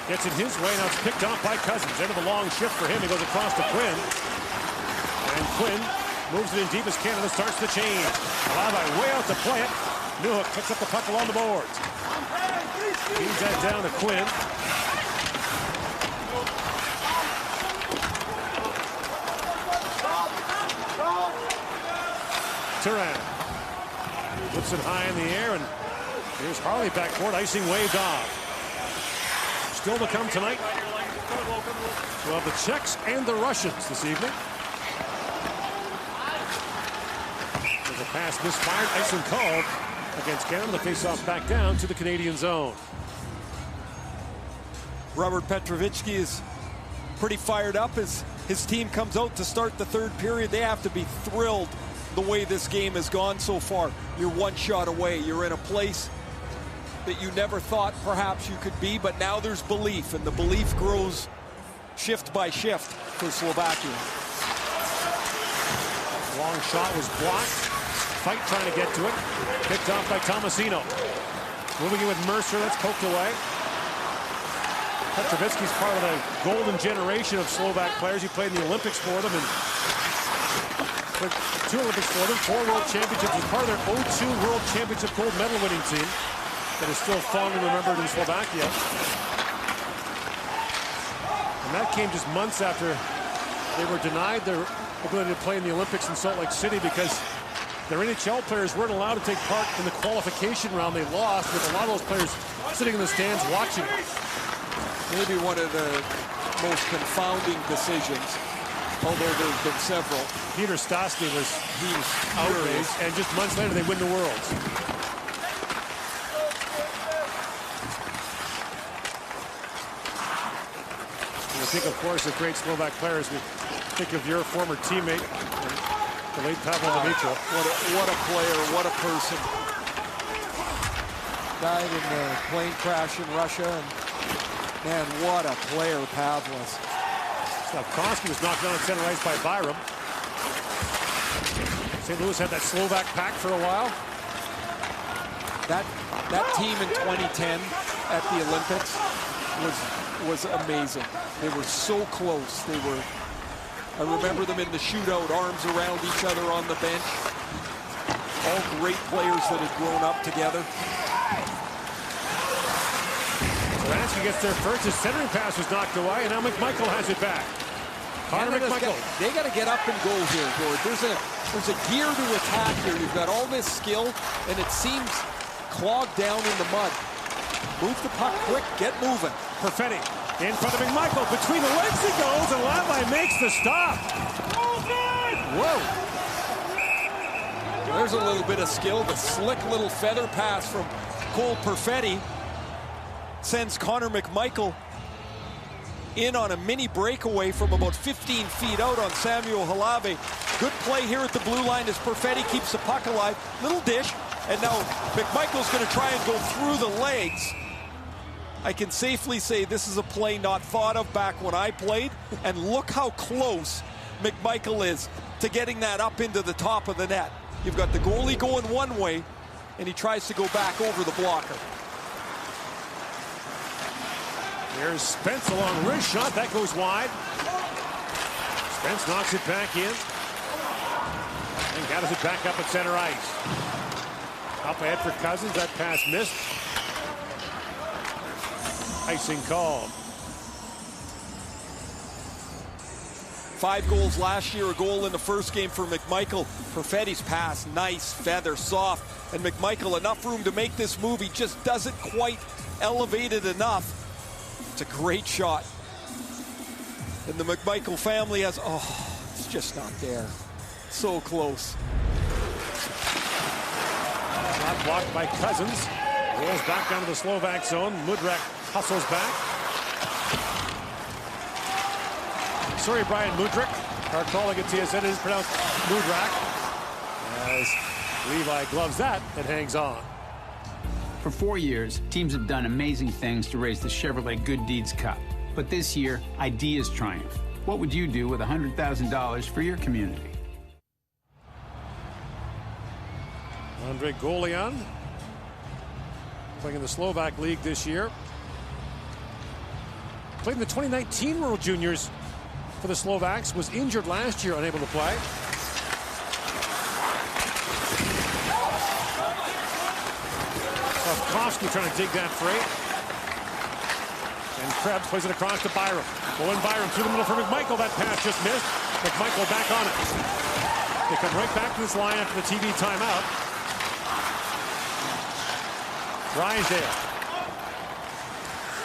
S2: gets it his way. Now it's picked off by Cousins. End of the long shift for him. He goes across to Quinn. And Quinn moves it in deep as Canada starts the change. Hlavai way out to play it. Newhook picks up the puck along the boards. Feeds that down to Quinn. Turan puts it high in the air, and here's Harley backcourt. Icing waved off. Still to come tonight. We'll have the Czechs and the Russians this evening. The pass misfired, icing called against Canada. The faceoff back down to the Canadian zone.
S3: Robert Petrovitsky is pretty fired up as his team comes out to start the third period. They have to be thrilled the way this game has gone so far. You're one shot away. You're in a place that you never thought perhaps you could be, but now there's belief, and the belief grows shift by shift for Slovakia.
S2: Long shot was blocked. Fight trying to get to it. Picked off by Tomasino. Moving in with Mercer. That's poked away. Petrovitsky's part of the golden generation of Slovak players. He played in the Olympics for them and played 2 Olympics for them, 4 World Championships. He's part of their 02 World Championship gold medal winning team that is still fondly remembered in Slovakia. And that came just months after they were denied their ability to play in the Olympics in Salt Lake City because their NHL players weren't allowed to take part in the qualification round. They lost, with a lot of those players sitting in the stands watching.
S3: Maybe one of the most confounding decisions, although there's been several.
S2: Peter Stastny was outraged, and just months later they win the Worlds. We think, of course, of great Slovak players. We think of your former teammate, the late Pavel Dimitrov.
S3: What a player, what a person. Died in the plane crash in Russia, and man, what a player Pavel was.
S2: Stavkovsky was knocked down at center ice by Byram. St. Louis had that Slovak pack for a while.
S3: That team in 2010 at the Olympics was amazing. They were so close. I remember them in the shootout, arms around each other on the bench. All great players that had grown up together.
S2: Lansky gets there first. His centering pass was knocked away, and now McMichael has it back. Connor McMichael.
S3: They got to get up and go here, Gord. There's a gear to attack here. You've got all this skill, and it seems clogged down in the mud. Move the puck quick, get moving.
S2: Perfetti in front of McMichael. Between the legs he goes, and Levi makes the stop.
S3: Whoa. There's a little bit of skill. The slick little feather pass from Cole Perfetti sends Connor McMichael in on a mini breakaway from about 15 feet out on Samuel Halave. Good play here at the blue line as Perfetti keeps the puck alive. Little dish, and now McMichael's going to try and go through the legs. I can safely say this is a play not thought of back when I played, and look how close McMichael is to getting that up into the top of the net. You've got the goalie going one way, and he tries to go back over the blocker.
S2: Here's Spence along wrist shot. That goes wide. Spence knocks it back in. And gathers it back up at center ice. Up ahead for Cousins. That pass missed. Icing called.
S3: 5 goals last year, a goal in the first game for McMichael. Perfetti's pass, nice, feather, soft. And McMichael, enough room to make this move. He just doesn't quite elevate it enough. It's a great shot. And the McMichael family has, it's just not there. So close.
S2: Shot blocked by Cousins. Rolls back down to the Slovak zone. Mudryk hustles back. Sorry, Brian Mudryk. Our colleague at TSN is pronounced Mudryk. As Levi gloves that, it hangs on.
S16: For 4 years, teams have done amazing things to raise the Chevrolet Good Deeds Cup. But this year, ideas triumph. What would you do with $100,000 for your community?
S2: Andre Golian, playing in the Slovak League this year. Played in the 2019 World Juniors for the Slovaks. Was injured last year, unable to play. Kofsky trying to dig that free. And Krebs plays it across to Byram. Owen Byram through the middle for McMichael. That pass just missed. McMichael back on it. They come right back to this line after the TV timeout. Drysdale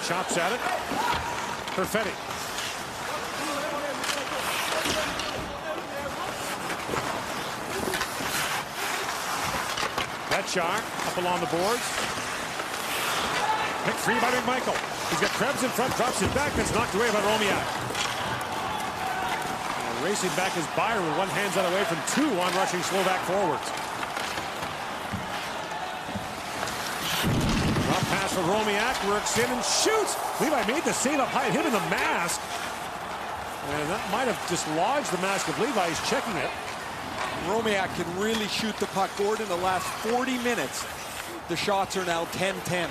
S2: chops at it. Perfetti. Betchar up along the boards. Picked free by McMichael. He's got Krebs in front, drops it back. That's knocked away by Romiak. Racing back is Byron with one hand's out away from 2 on-rushing Slovak forwards. Drop pass for Romiak, works in and shoots. Levi made the save up high, hit in the mask. And that might have dislodged the mask of Levi. He's checking it.
S3: Romiak can really shoot the puck. Gordon, the last 40 minutes, the shots are now 10-10.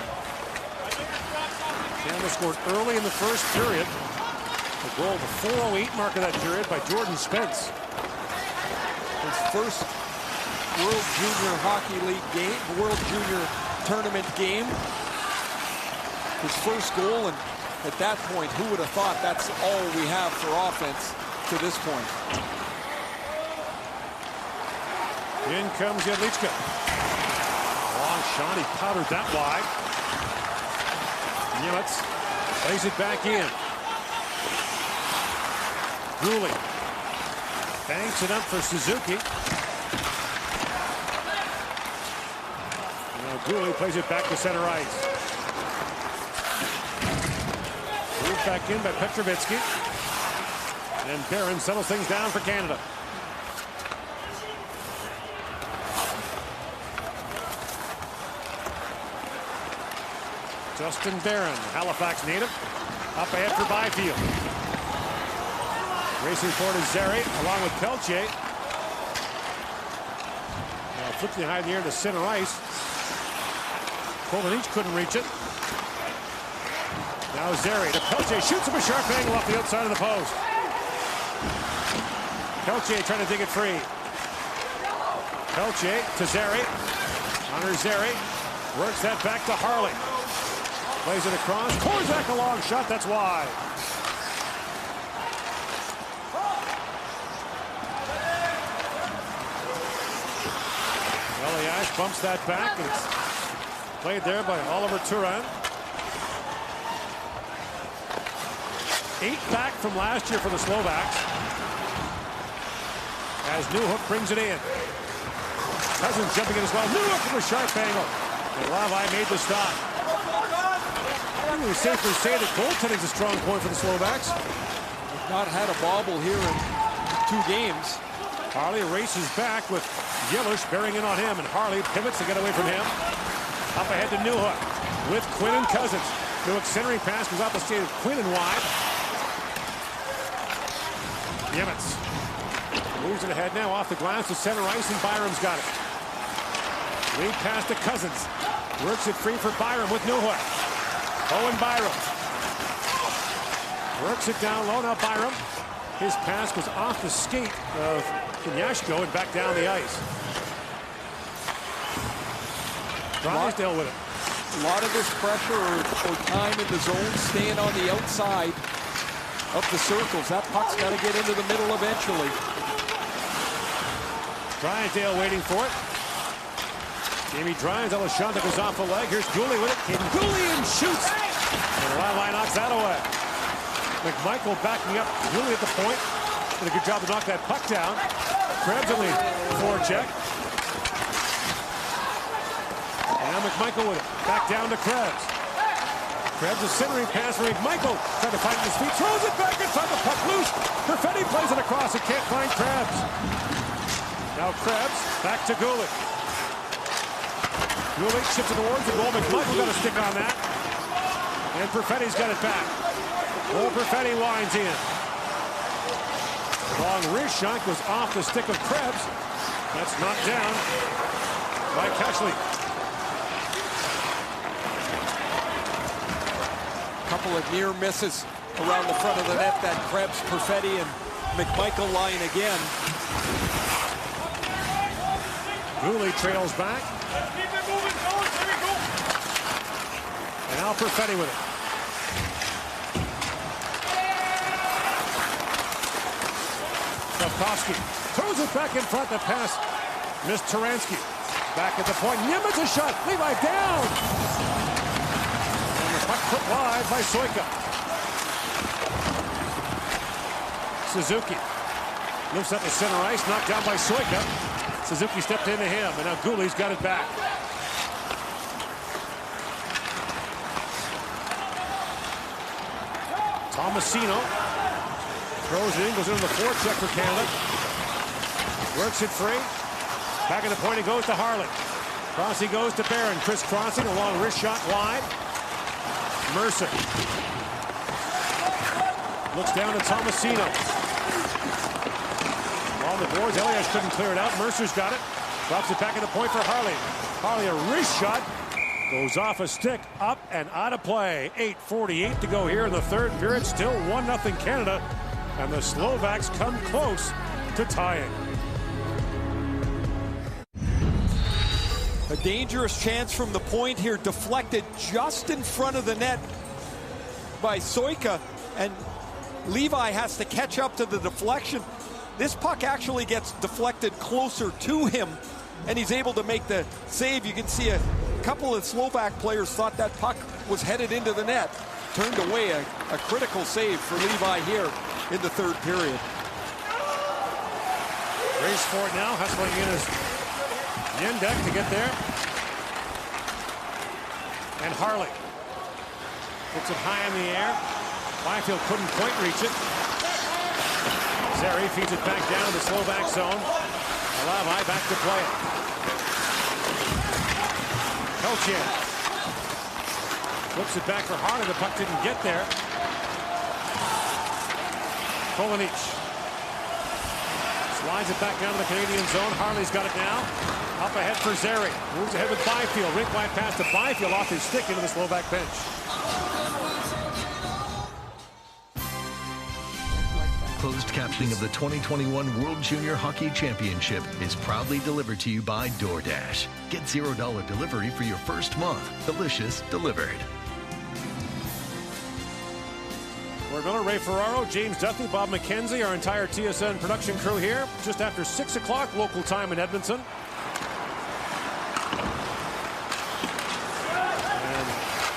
S2: Canada scored early in the first period. The goal, the 4:08 mark of that period by Jordan Spence.
S3: His first World Junior Hockey League game, World Junior Tournament game. His first goal, and at that point, who would have thought that's all we have for offense to this point?
S2: In comes Yadlichka. Long shot, he powdered that wide. Nimitz plays it back in. Gooley banks it up for Suzuki. Now Gooley plays it back to center ice. Moved back in by Petrovitsky. And Barron settles things down for Canada. Justin Barron, Halifax native, up ahead for Byfield. Racing forward is Zeri, along with Pelche. Now flipping high in the air to center ice. Kolinic couldn't reach it. Now Zary to Pelche, shoots him a sharp angle off the outside of the post. Pelche trying to dig it free. Pelche to Zary. Hunter Zary works that back to Harley. Plays it across. Korzak a long shot. That's wide. Elias bumps that back. It's played there by Oliver Turan. 8 back from last year for the Slovaks. As Newhook brings it in. Cousins jumping in as well. Newhook from a sharp angle. And Levi made the stop. I think we safely say that goaltending is a strong point for the Slovaks.
S3: They've not had a bobble here in 2 games.
S2: Harley races back with Yellish bearing in on him, and Harley pivots to get away from him. Up ahead to Newhook with Quinn and Cousins. Newhook's centering pass goes off the skate of Quinn and wide. Nimitz moves it ahead now off the glass to center ice, and Byram's got it. Lead pass to Cousins. Works it free for Byram with Newhook. Owen Byram works it down low. Now Byram. His pass was off the skate of Kanyashko and back down the ice. Drysdale with it.
S3: A lot of this pressure or time in the zone, staying on the outside of the circles. That puck's got to get into the middle eventually.
S2: Drysdale waiting for it. Jamie Drysdale, a shot that goes off the leg. Here's Dooley with it. Dooley and shoots. And Levi knocks that away. McMichael backing up Dooley at the point. Did a good job to knock that puck down. Krebs on the forecheck. And now McMichael with it. Back down to Krebs. Krebs a centering pass for McMichael. Trying to fight his feet. Throws it back inside the puck loose. Perfetti plays it across. It can't find Krebs. Now Krebs back to Gulick. Gulick chips it towards the goal. McMichael got a stick on that. And Perfetti's got it back. Cole Perfetti winds in. Long wrist shot goes off the stick of Krebs. That's knocked down by Kashley.
S3: Couple of near misses around the front of the net. That Krebs, Perfetti, and McMichael line again.
S2: Dooley trails back. And now Perfetti with it. Slavkovsky throws it back in front. The pass missed Taransky. Back at the point. Nimitz a shot. Levi down. And the puck put wide by Soika. Suzuki lifts up the center ice. Knocked down by Soika. Suzuki stepped into him. And now Gooley's got it back. Tomasino throws it in, goes into the forecheck for Canada. Works it free. Back at the point, it goes to Harley. Crossy goes to Barron. Chris Crossing, a long wrist shot wide. Mercer looks down to Tomasino. On the boards, Elias couldn't clear it out. Mercer's got it. Drops it back at the point for Harley. Harley, a wrist shot. Goes off a stick, up and out of play. 8:48 to go here in the third period. Still 1-0 Canada. And the Slovaks come close to tying.
S3: A dangerous chance from the point here. Deflected just in front of the net by Soika. And Levi has to catch up to the deflection. This puck actually gets deflected closer to him. And he's able to make the save. You can see a couple of Slovak players thought that puck was headed into the net. Turned away a critical save for Levi here in the third period.
S2: Race for it now. Hustling in his Yendek to get there. And Harley puts it high in the air. Byfield couldn't quite reach it. Zary feeds it back down to the Slovak zone. Levi back to play it. Pelche flips it back for Harley. The puck didn't get there. Kolinic slides it back down to the Canadian zone. Harley's got it now. Up ahead for Zary. Moves ahead with Byfield. Rink wide pass to Byfield off his stick into the Slovak bench.
S6: Closed captioning of the 2021 World Junior Hockey Championship is proudly delivered to you by DoorDash. Get $0 delivery for your first month. Delicious delivered.
S2: Gord Miller, Ray Ferraro, James Duthie, Bob McKenzie, our entire TSN production crew here. Just after 6 o'clock local time in Edmonton. And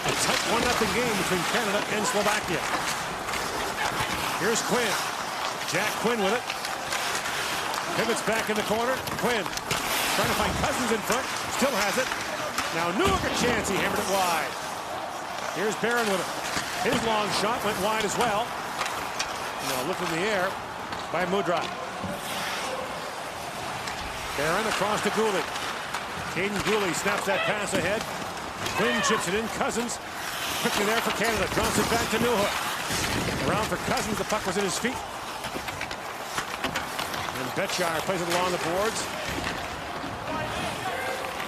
S2: a tight 1-0 game between Canada and Slovakia. Here's Quinn. Jack Quinn with it. Pivots back in the corner. Quinn trying to find Cousins in front. Still has it. Now Newhook a chance. He hammered it wide. Here's Barron with it. His long shot went wide as well. Now look in the air by Mudra. Barron across to Gooley. Caden Gooley snaps that pass ahead. Quinn chips it in. Cousins quickly there for Canada. Drops it back to Newhook. Around for Cousins. The puck was at his feet. And Betshire plays it along the boards.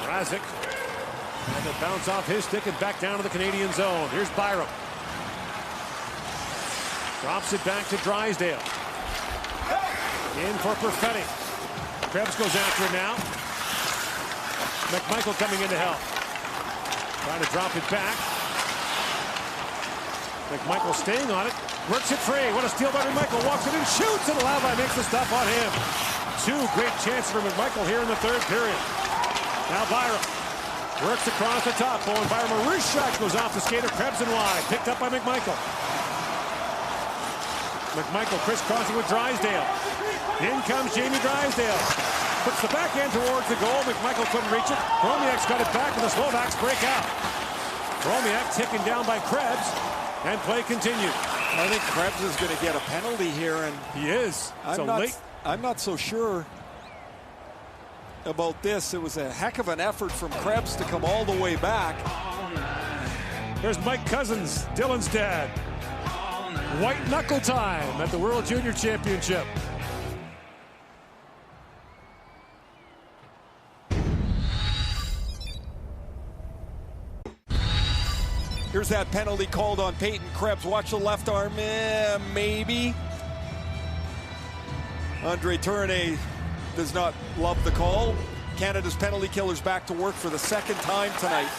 S2: Razik had to bounce off his stick and back down to the Canadian zone. Here's Byram. Drops it back to Drysdale. In for Perfetti. Krebs goes after it now. McMichael coming in to help. Trying to drop it back. McMichael staying on it. Works it free. What a steal by McMichael. Walks it and shoots. And Lava makes the stop on him. 2 great chances for McMichael here in the third period. Now Byram works across the top. Owen Byram, a wrist shot goes off the skater. Krebs and wide. Picked up by McMichael. McMichael crisscrossing with Drysdale. In comes Jamie Drysdale. Puts the backhand towards the goal. McMichael couldn't reach it. Bromiak's got it back and the Slovaks break out. Bromiak taken down by Krebs. And play continued.
S3: I think Krebs is going to get a penalty here, and
S2: he is.
S3: I'm not so sure about this. It was a heck of an effort from Krebs to come all the way back.
S2: There's Mike Cousins, Dylan's dad. White knuckle time at the World Junior Championship.
S3: Here's that penalty called on Peyton Krebs. Watch the left arm. Maybe. Andre Tourné does not love the call. Canada's penalty killers back to work for the second time tonight.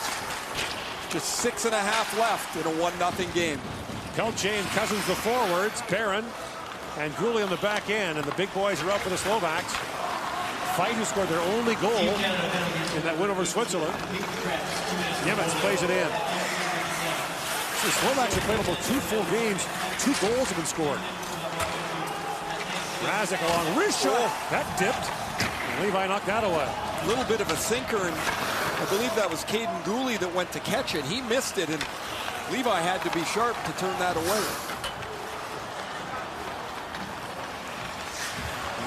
S3: Just 6.5 left in a 1-0 game.
S2: Pelche and Cousins the forwards. Barron and Gooley on the back end. And the big boys are up for the Slovaks. Fight, who scored their only goal in that win over Switzerland. Nimitz plays it in. The Slovaks have played about 2 full games. 2 goals have been scored. Razik along wrist shot. That dipped. And Levi knocked that away.
S3: A little bit of a sinker, and I believe that was Caden Gooley that went to catch it. He missed it, and Levi had to be sharp to turn that away.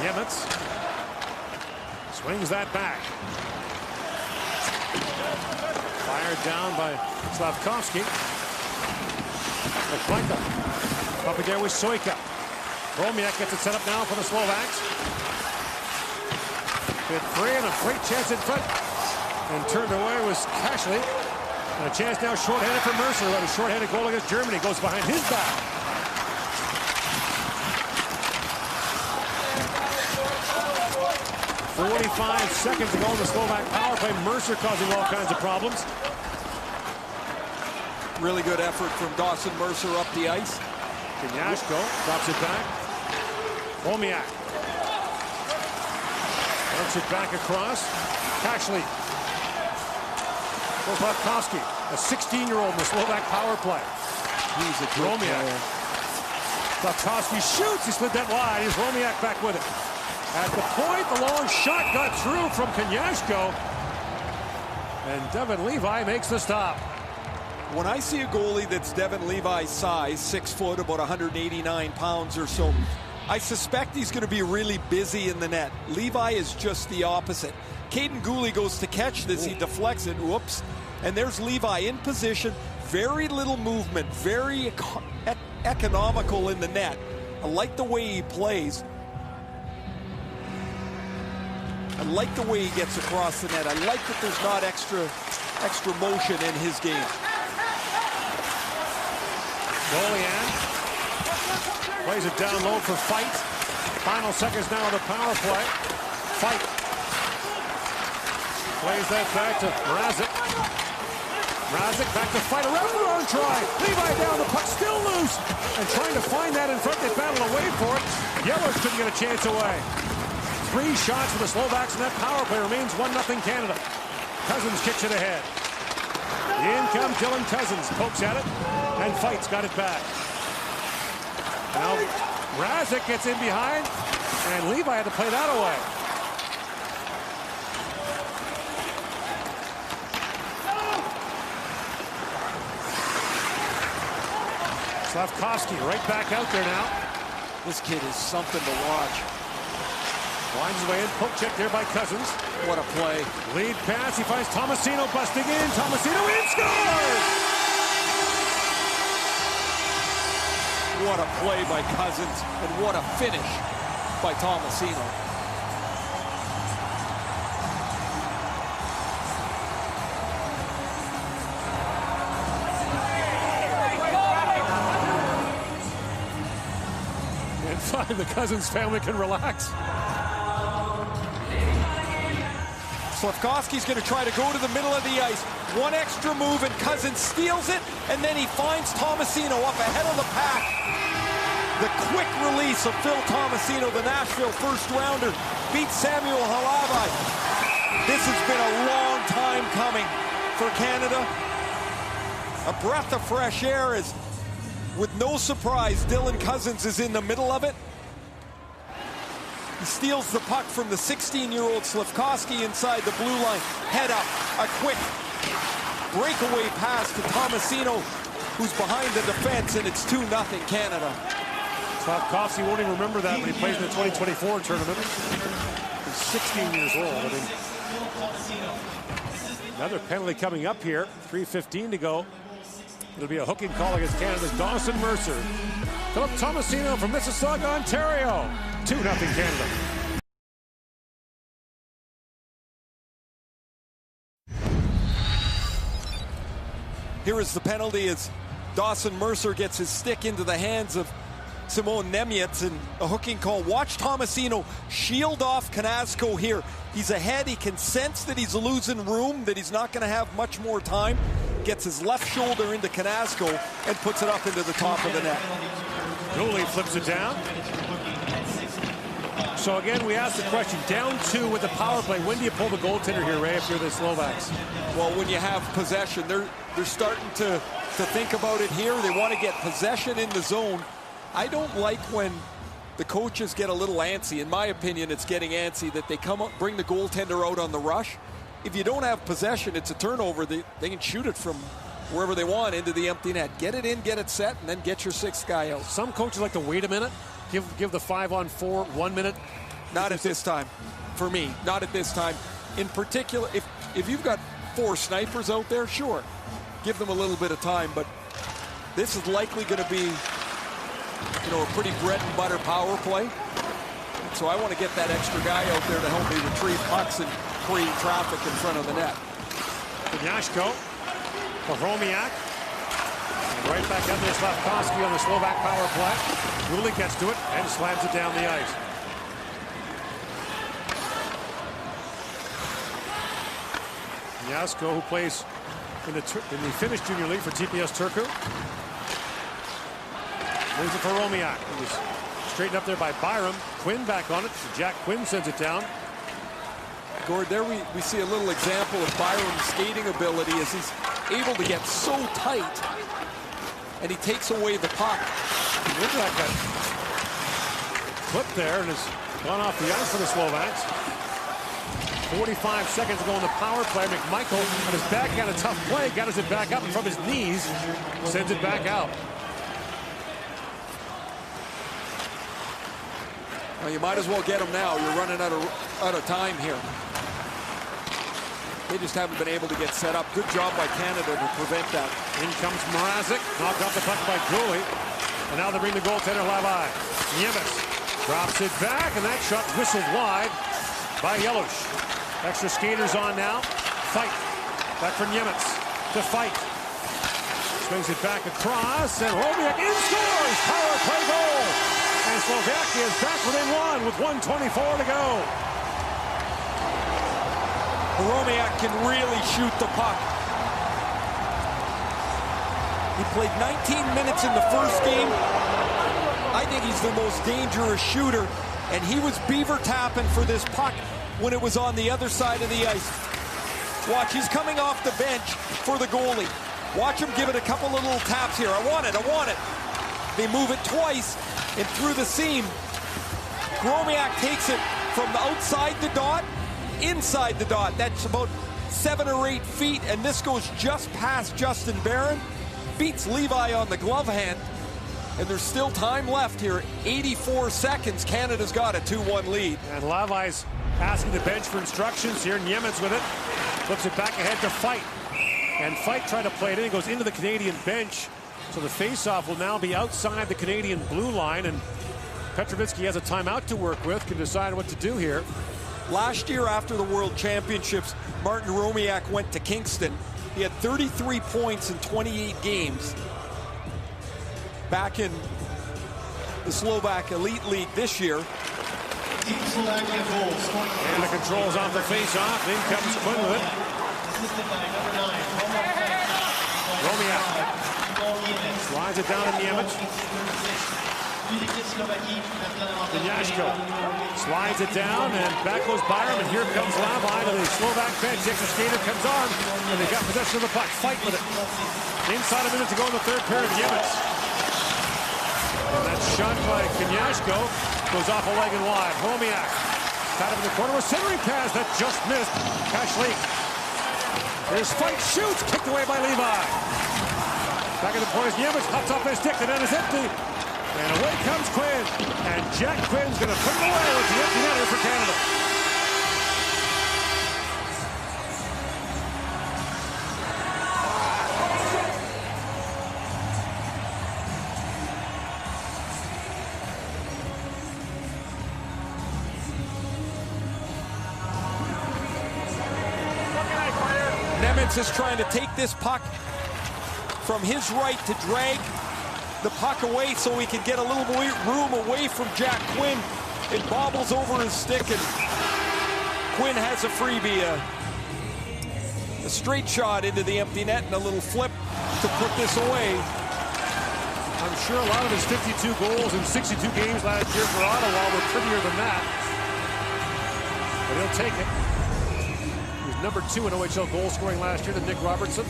S2: Nimitz swings that back. Fired down by Slavkovsky. McMichael up again with Soika. Bromiak gets it set up now for the Slovaks. Bit free and a great chance in front. And turned away was Cashley. And a chance now shorthanded for Mercer, who had a shorthanded goal against Germany. Goes behind his back. .45 seconds to go in the Slovak power play. Mercer causing all kinds of problems.
S3: Really good effort from Dawson Mercer up the ice.
S2: Kanyashko drops it back. Bromiak works it back across. Cashley. Slavkovsky, a 16-year-old in the Slovak power play.
S3: He's a good player.
S2: Slavkovsky shoots. He slid that wide. Here's Bromiak back with it. At the point, the long shot got through from Kanyashko. And Devin Levi makes the stop.
S3: When I see a goalie that's Devin Levi's size, 6 foot, about 189 pounds or so, I suspect he's going to be really busy in the net. Levi is just the opposite. Caden Gooley goes to catch this. He deflects it. Whoops. And there's Levi in position. Very little movement. Very economical in the net. I like the way he plays. I like the way he gets across the net. I like that there's not extra motion in his game.
S2: Golian plays it down low for Fight. Final seconds now of the power play. Fight plays that back to Mrazek. Mrazek back to Fight. A wraparound try. Levi down. The puck still loose. And trying to find that in front. They battle away for it. Yellers couldn't get a chance away. 3 shots for the Slovaks, and that power play remains 1-0 Canada. Cousins kicks it ahead. In comes Dylan Cousins. Pokes at it. And Fight's got it back. Now Mrazek gets in behind. And Levi had to play that away. Slafkovsky right back out there now.
S3: This kid is something to watch.
S2: Winds his way in. Poke check there by Cousins.
S3: What a play.
S2: Lead pass. He finds Tomasino busting in. Tomasino in. Scores!
S3: What a play by Cousins. And what a finish by Tomasino.
S2: The Cousins family can relax.
S3: Slafkovsky's going to try to go to the middle of the ice. One extra move and Cousins steals it, and then he finds Tomasino up ahead of the pack. The quick release of Phil Tomasino, the Nashville first-rounder, beats Samuel Halabai. This has been a long time coming for Canada. A breath of fresh air is, with no surprise, Dylan Cousins is in the middle of it. He steals the puck from the 16-year-old Slafkovsky inside the blue line. Head up, a quick breakaway pass to Tomasino, who's behind the defense, and it's 2-0 Canada.
S2: Slafkovsky won't even remember that when he plays in the 2024 tournament. He's 16 years old. I mean, another penalty coming up here. 3:15 to go. It'll be a hooking call against Canada's Dawson Mercer. Philip Tomasino from Mississauga, Ontario. 2-0 Canada.
S3: Here is the penalty as Dawson Mercer gets his stick into the hands of Simon Nemeth, and a hooking call. Watch Tomasino shield off Knazko here. He's ahead. He can sense that he's losing room, that he's not going to have much more time. Gets his left shoulder into Knazko and puts it up into the top of the net.
S2: Dooley flips it down. So again, we asked the question, down 2 with the power play. When do you pull the goaltender here, Ray, if you're the Slovaks?
S3: Well, when you have possession, they're starting to think about it here. They want to get possession in the zone. I don't like when the coaches get a little antsy. In my opinion, it's getting antsy that they come up, bring the goaltender out on the rush. If you don't have possession, it's a turnover. They can shoot it from wherever they want into the empty net. Get it in, get it set, and then get your 6th guy out.
S2: Some coaches like to wait a minute, give the 5-on-4 1 minute.
S3: Not at this time. For me, not at this time. In particular, if you've got 4 snipers out there, sure, give them a little bit of time. But this is likely going to be, a pretty bread and butter power play. So I want to get that extra guy out there to help me retrieve pucks and create traffic in front of the net.
S2: Yashko, Hromiak, right back under Slafkovsky on the Slovak power play. Dooley gets to it and slams it down the ice. Yashko, who plays in the Finnish Junior League for TPS Turku. Moves it for Hromiak. He was straightened up there by Byram. Quinn back on it. So Jack Quinn sends it down.
S3: Gord, there we see a little example of Byram's skating ability as he's able to get so tight and he takes away the puck.
S2: Look at that clip there and has gone off the ice for the Slovaks. 45 seconds to go in the power play. McMichael on his backhand, a tough play, got it back up and from his knees, sends it back out.
S3: Well, you might as well get him now. You're running out of time here. They just haven't been able to get set up. Good job by Canada to prevent that.
S2: In comes Mrazek, knocked off the puck by Dooley. And now they bring the goaltender Lavai. Nemeth drops it back, and that shot whistled wide. by Yelush. Extra skaters on now. Fight. Back for Niemiec to fight. Swings it back across, and Romiak in scores! Power play goal! And Slovakia is back within one with 1:24 to go.
S3: Romiak can really shoot the puck. He played 19 minutes in the first game. I think he's the most dangerous shooter, and he was beaver tapping for this puck when it was on the other side of the ice. Watch, he's coming off the bench for the goalie. Watch him give it a couple of little taps here. I want it. They move it twice, and through the seam, Romiak takes it from the outside the dot, inside the dot. That's about 7 or 8 feet, and this goes just past Justin Barron, beats Levi on the glove hand, and there's still time left here. 84 seconds. Canada's got a 2-1 lead.
S2: And Levi's asking the bench for instructions here. Niemiec with it. Flips it back ahead to Fight. And Fight tried to play it in. It goes into the Canadian bench. So the faceoff will now be outside the Canadian blue line. And Petrovitsky has a timeout to work with. Can decide what to do here.
S3: Last year after the World Championships, Martin Romiak went to Kingston. He had 33 points in 28 games. Back in the Slovak Elite League this year.
S2: And the controls off the face-off. In comes Quinn with it. Romiak slides it down to Niemiec. Kanyashko slides it down, and back goes Byram, and here comes Levi to the Slovak bench. Extra skater comes on, and they got possession of the puck. Fight with it. Inside a minute to go in the third period. Niemiec. And that shot by Kanyashko goes off a leg and wide. Romiak got him in the corner with centering pass that just missed. Kashlik. Here's Fight, shoots, kicked away by Levi. Back in the points, Niemiec hops off his stick, the net is empty. And away comes Quinn. And Jack Quinn's going to put it away with the empty netter for Canada.
S3: Niemiec is trying to take this puck from his right to drag the puck away so he can get a little room away from Jack Quinn. It bobbles over his stick, and Quinn has a freebie. A straight shot into the empty net and a little flip to put this away.
S2: I'm sure a lot of his 52 goals in 62 games last year for Ottawa were prettier than that. But he'll take it. He was number 2 in OHL goal scoring last year to Nick Robertson.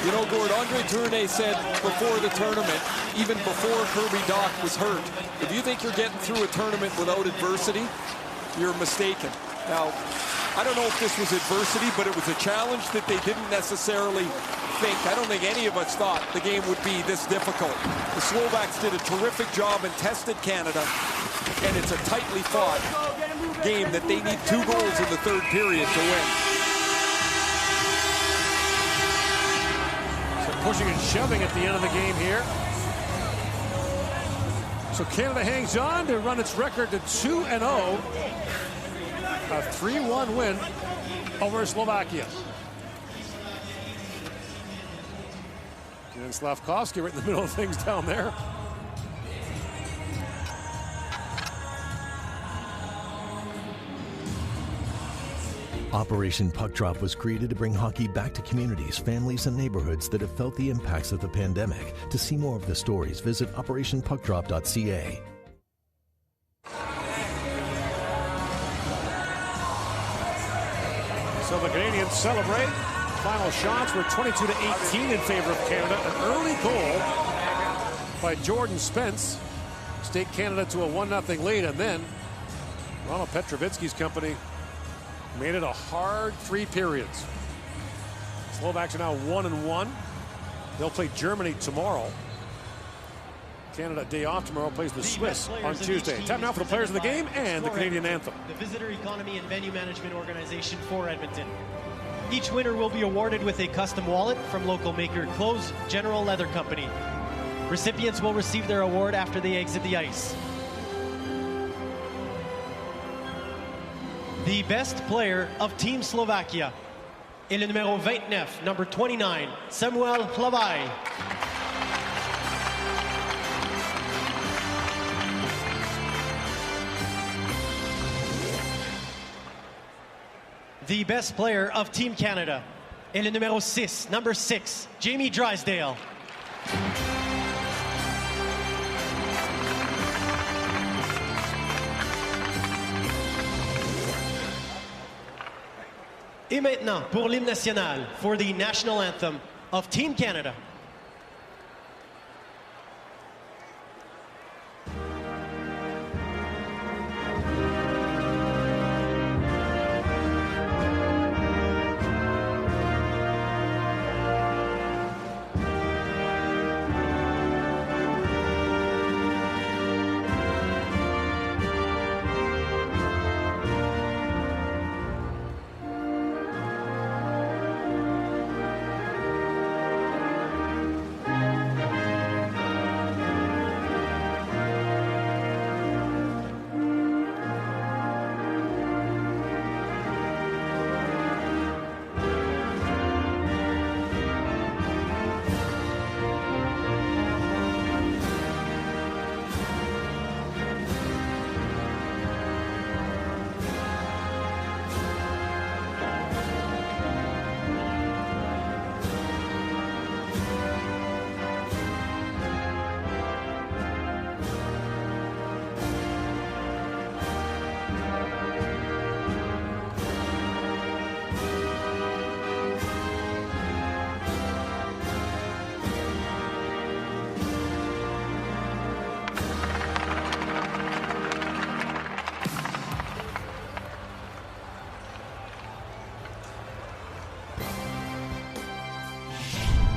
S3: You know, Gord, Andre Tourné said before the tournament, even before Kirby Dach was hurt, if you think you're getting through a tournament without adversity, you're mistaken. Now, I don't know if this was adversity, but it was a challenge that they didn't necessarily think. I don't think any of us thought the game would be this difficult. The Slovaks did a terrific job and tested Canada, and it's a tightly fought game that they need 2 goals in the third period to win.
S2: Pushing and shoving at the end of the game here. So Canada hangs on to run its record to 2-0. A 3-1 win over Slovakia. And Slavkovsky right in the middle of things down there.
S12: Operation Puck Drop was created to bring hockey back to communities, families, and neighborhoods that have felt the impacts of the pandemic. To see more of the stories, visit operationpuckdrop.ca.
S2: So the Canadians celebrate. Final shots were 22-18 in favor of Canada. An early goal by Jordan Spence staked Canada to a 1-0 lead, and then Ronald Petrovitsky's company made it a hard 3 periods. Slovaks are now 1-1. They'll play Germany tomorrow. Canada day off tomorrow, plays the Swiss on Tuesday. Time now for the players of the game and the Canadian anthem.
S17: The Visitor Economy and Venue Management Organization for Edmonton. Each winner will be awarded with a custom wallet from local maker Close General Leather Company. Recipients will receive their award after they exit the ice. The best player of Team Slovakia est le numéro 29, number 29, Samuel Hlavaj. The best player of Team Canada est le numéro 6, number 6, Jamie Drysdale. Et maintenant, pour l'hymne national, for the national anthem of Team Canada.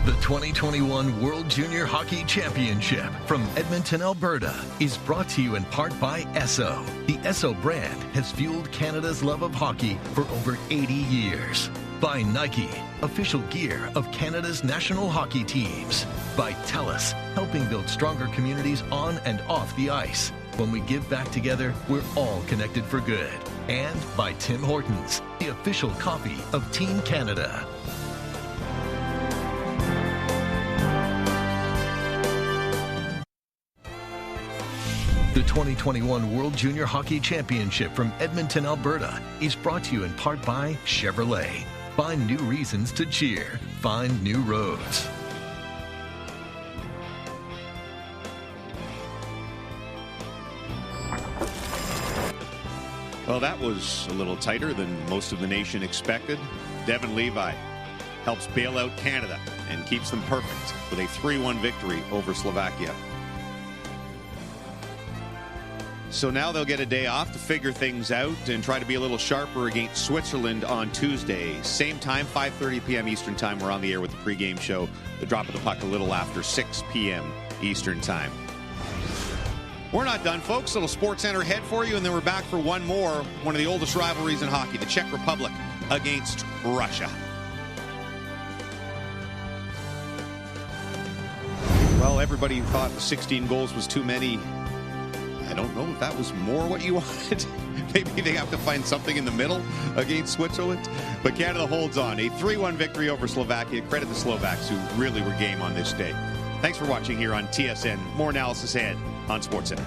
S6: The 2021 World Junior Hockey Championship from Edmonton, Alberta is brought to you in part by Esso. The Esso brand has fueled Canada's love of hockey for over 80 years. By Nike, official gear of Canada's national hockey teams. By TELUS, helping build stronger communities on and off the ice. When we give back together, we're all connected for good. And by Tim Hortons, the official coffee of Team Canada. The 2021 World Junior Hockey Championship from Edmonton, Alberta is brought to you in part by Chevrolet. Find new reasons to cheer. Find new roads.
S1: Well, that was a little tighter than most of the nation expected. Devin Levi helps bail out Canada and keeps them perfect with a 3-1 victory over Slovakia. So now they'll get a day off to figure things out and try to be a little sharper against Switzerland on Tuesday. Same time, 5:30 p.m. Eastern Time. We're on the air with the pregame show. The drop of the puck a little after 6 p.m. Eastern Time. We're not done, folks. Little Sports Center head for you, and then we're back for one more. One of the oldest rivalries in hockey, the Czech Republic against Russia. Well, everybody thought 16 goals was too many. I don't know if that was more what you wanted. Maybe they have to find something in the middle against Switzerland. But Canada holds on. A 3-1 victory over Slovakia. Credit the Slovaks, who really were game on this day. Thanks for watching here on TSN. More analysis ahead on SportsCenter.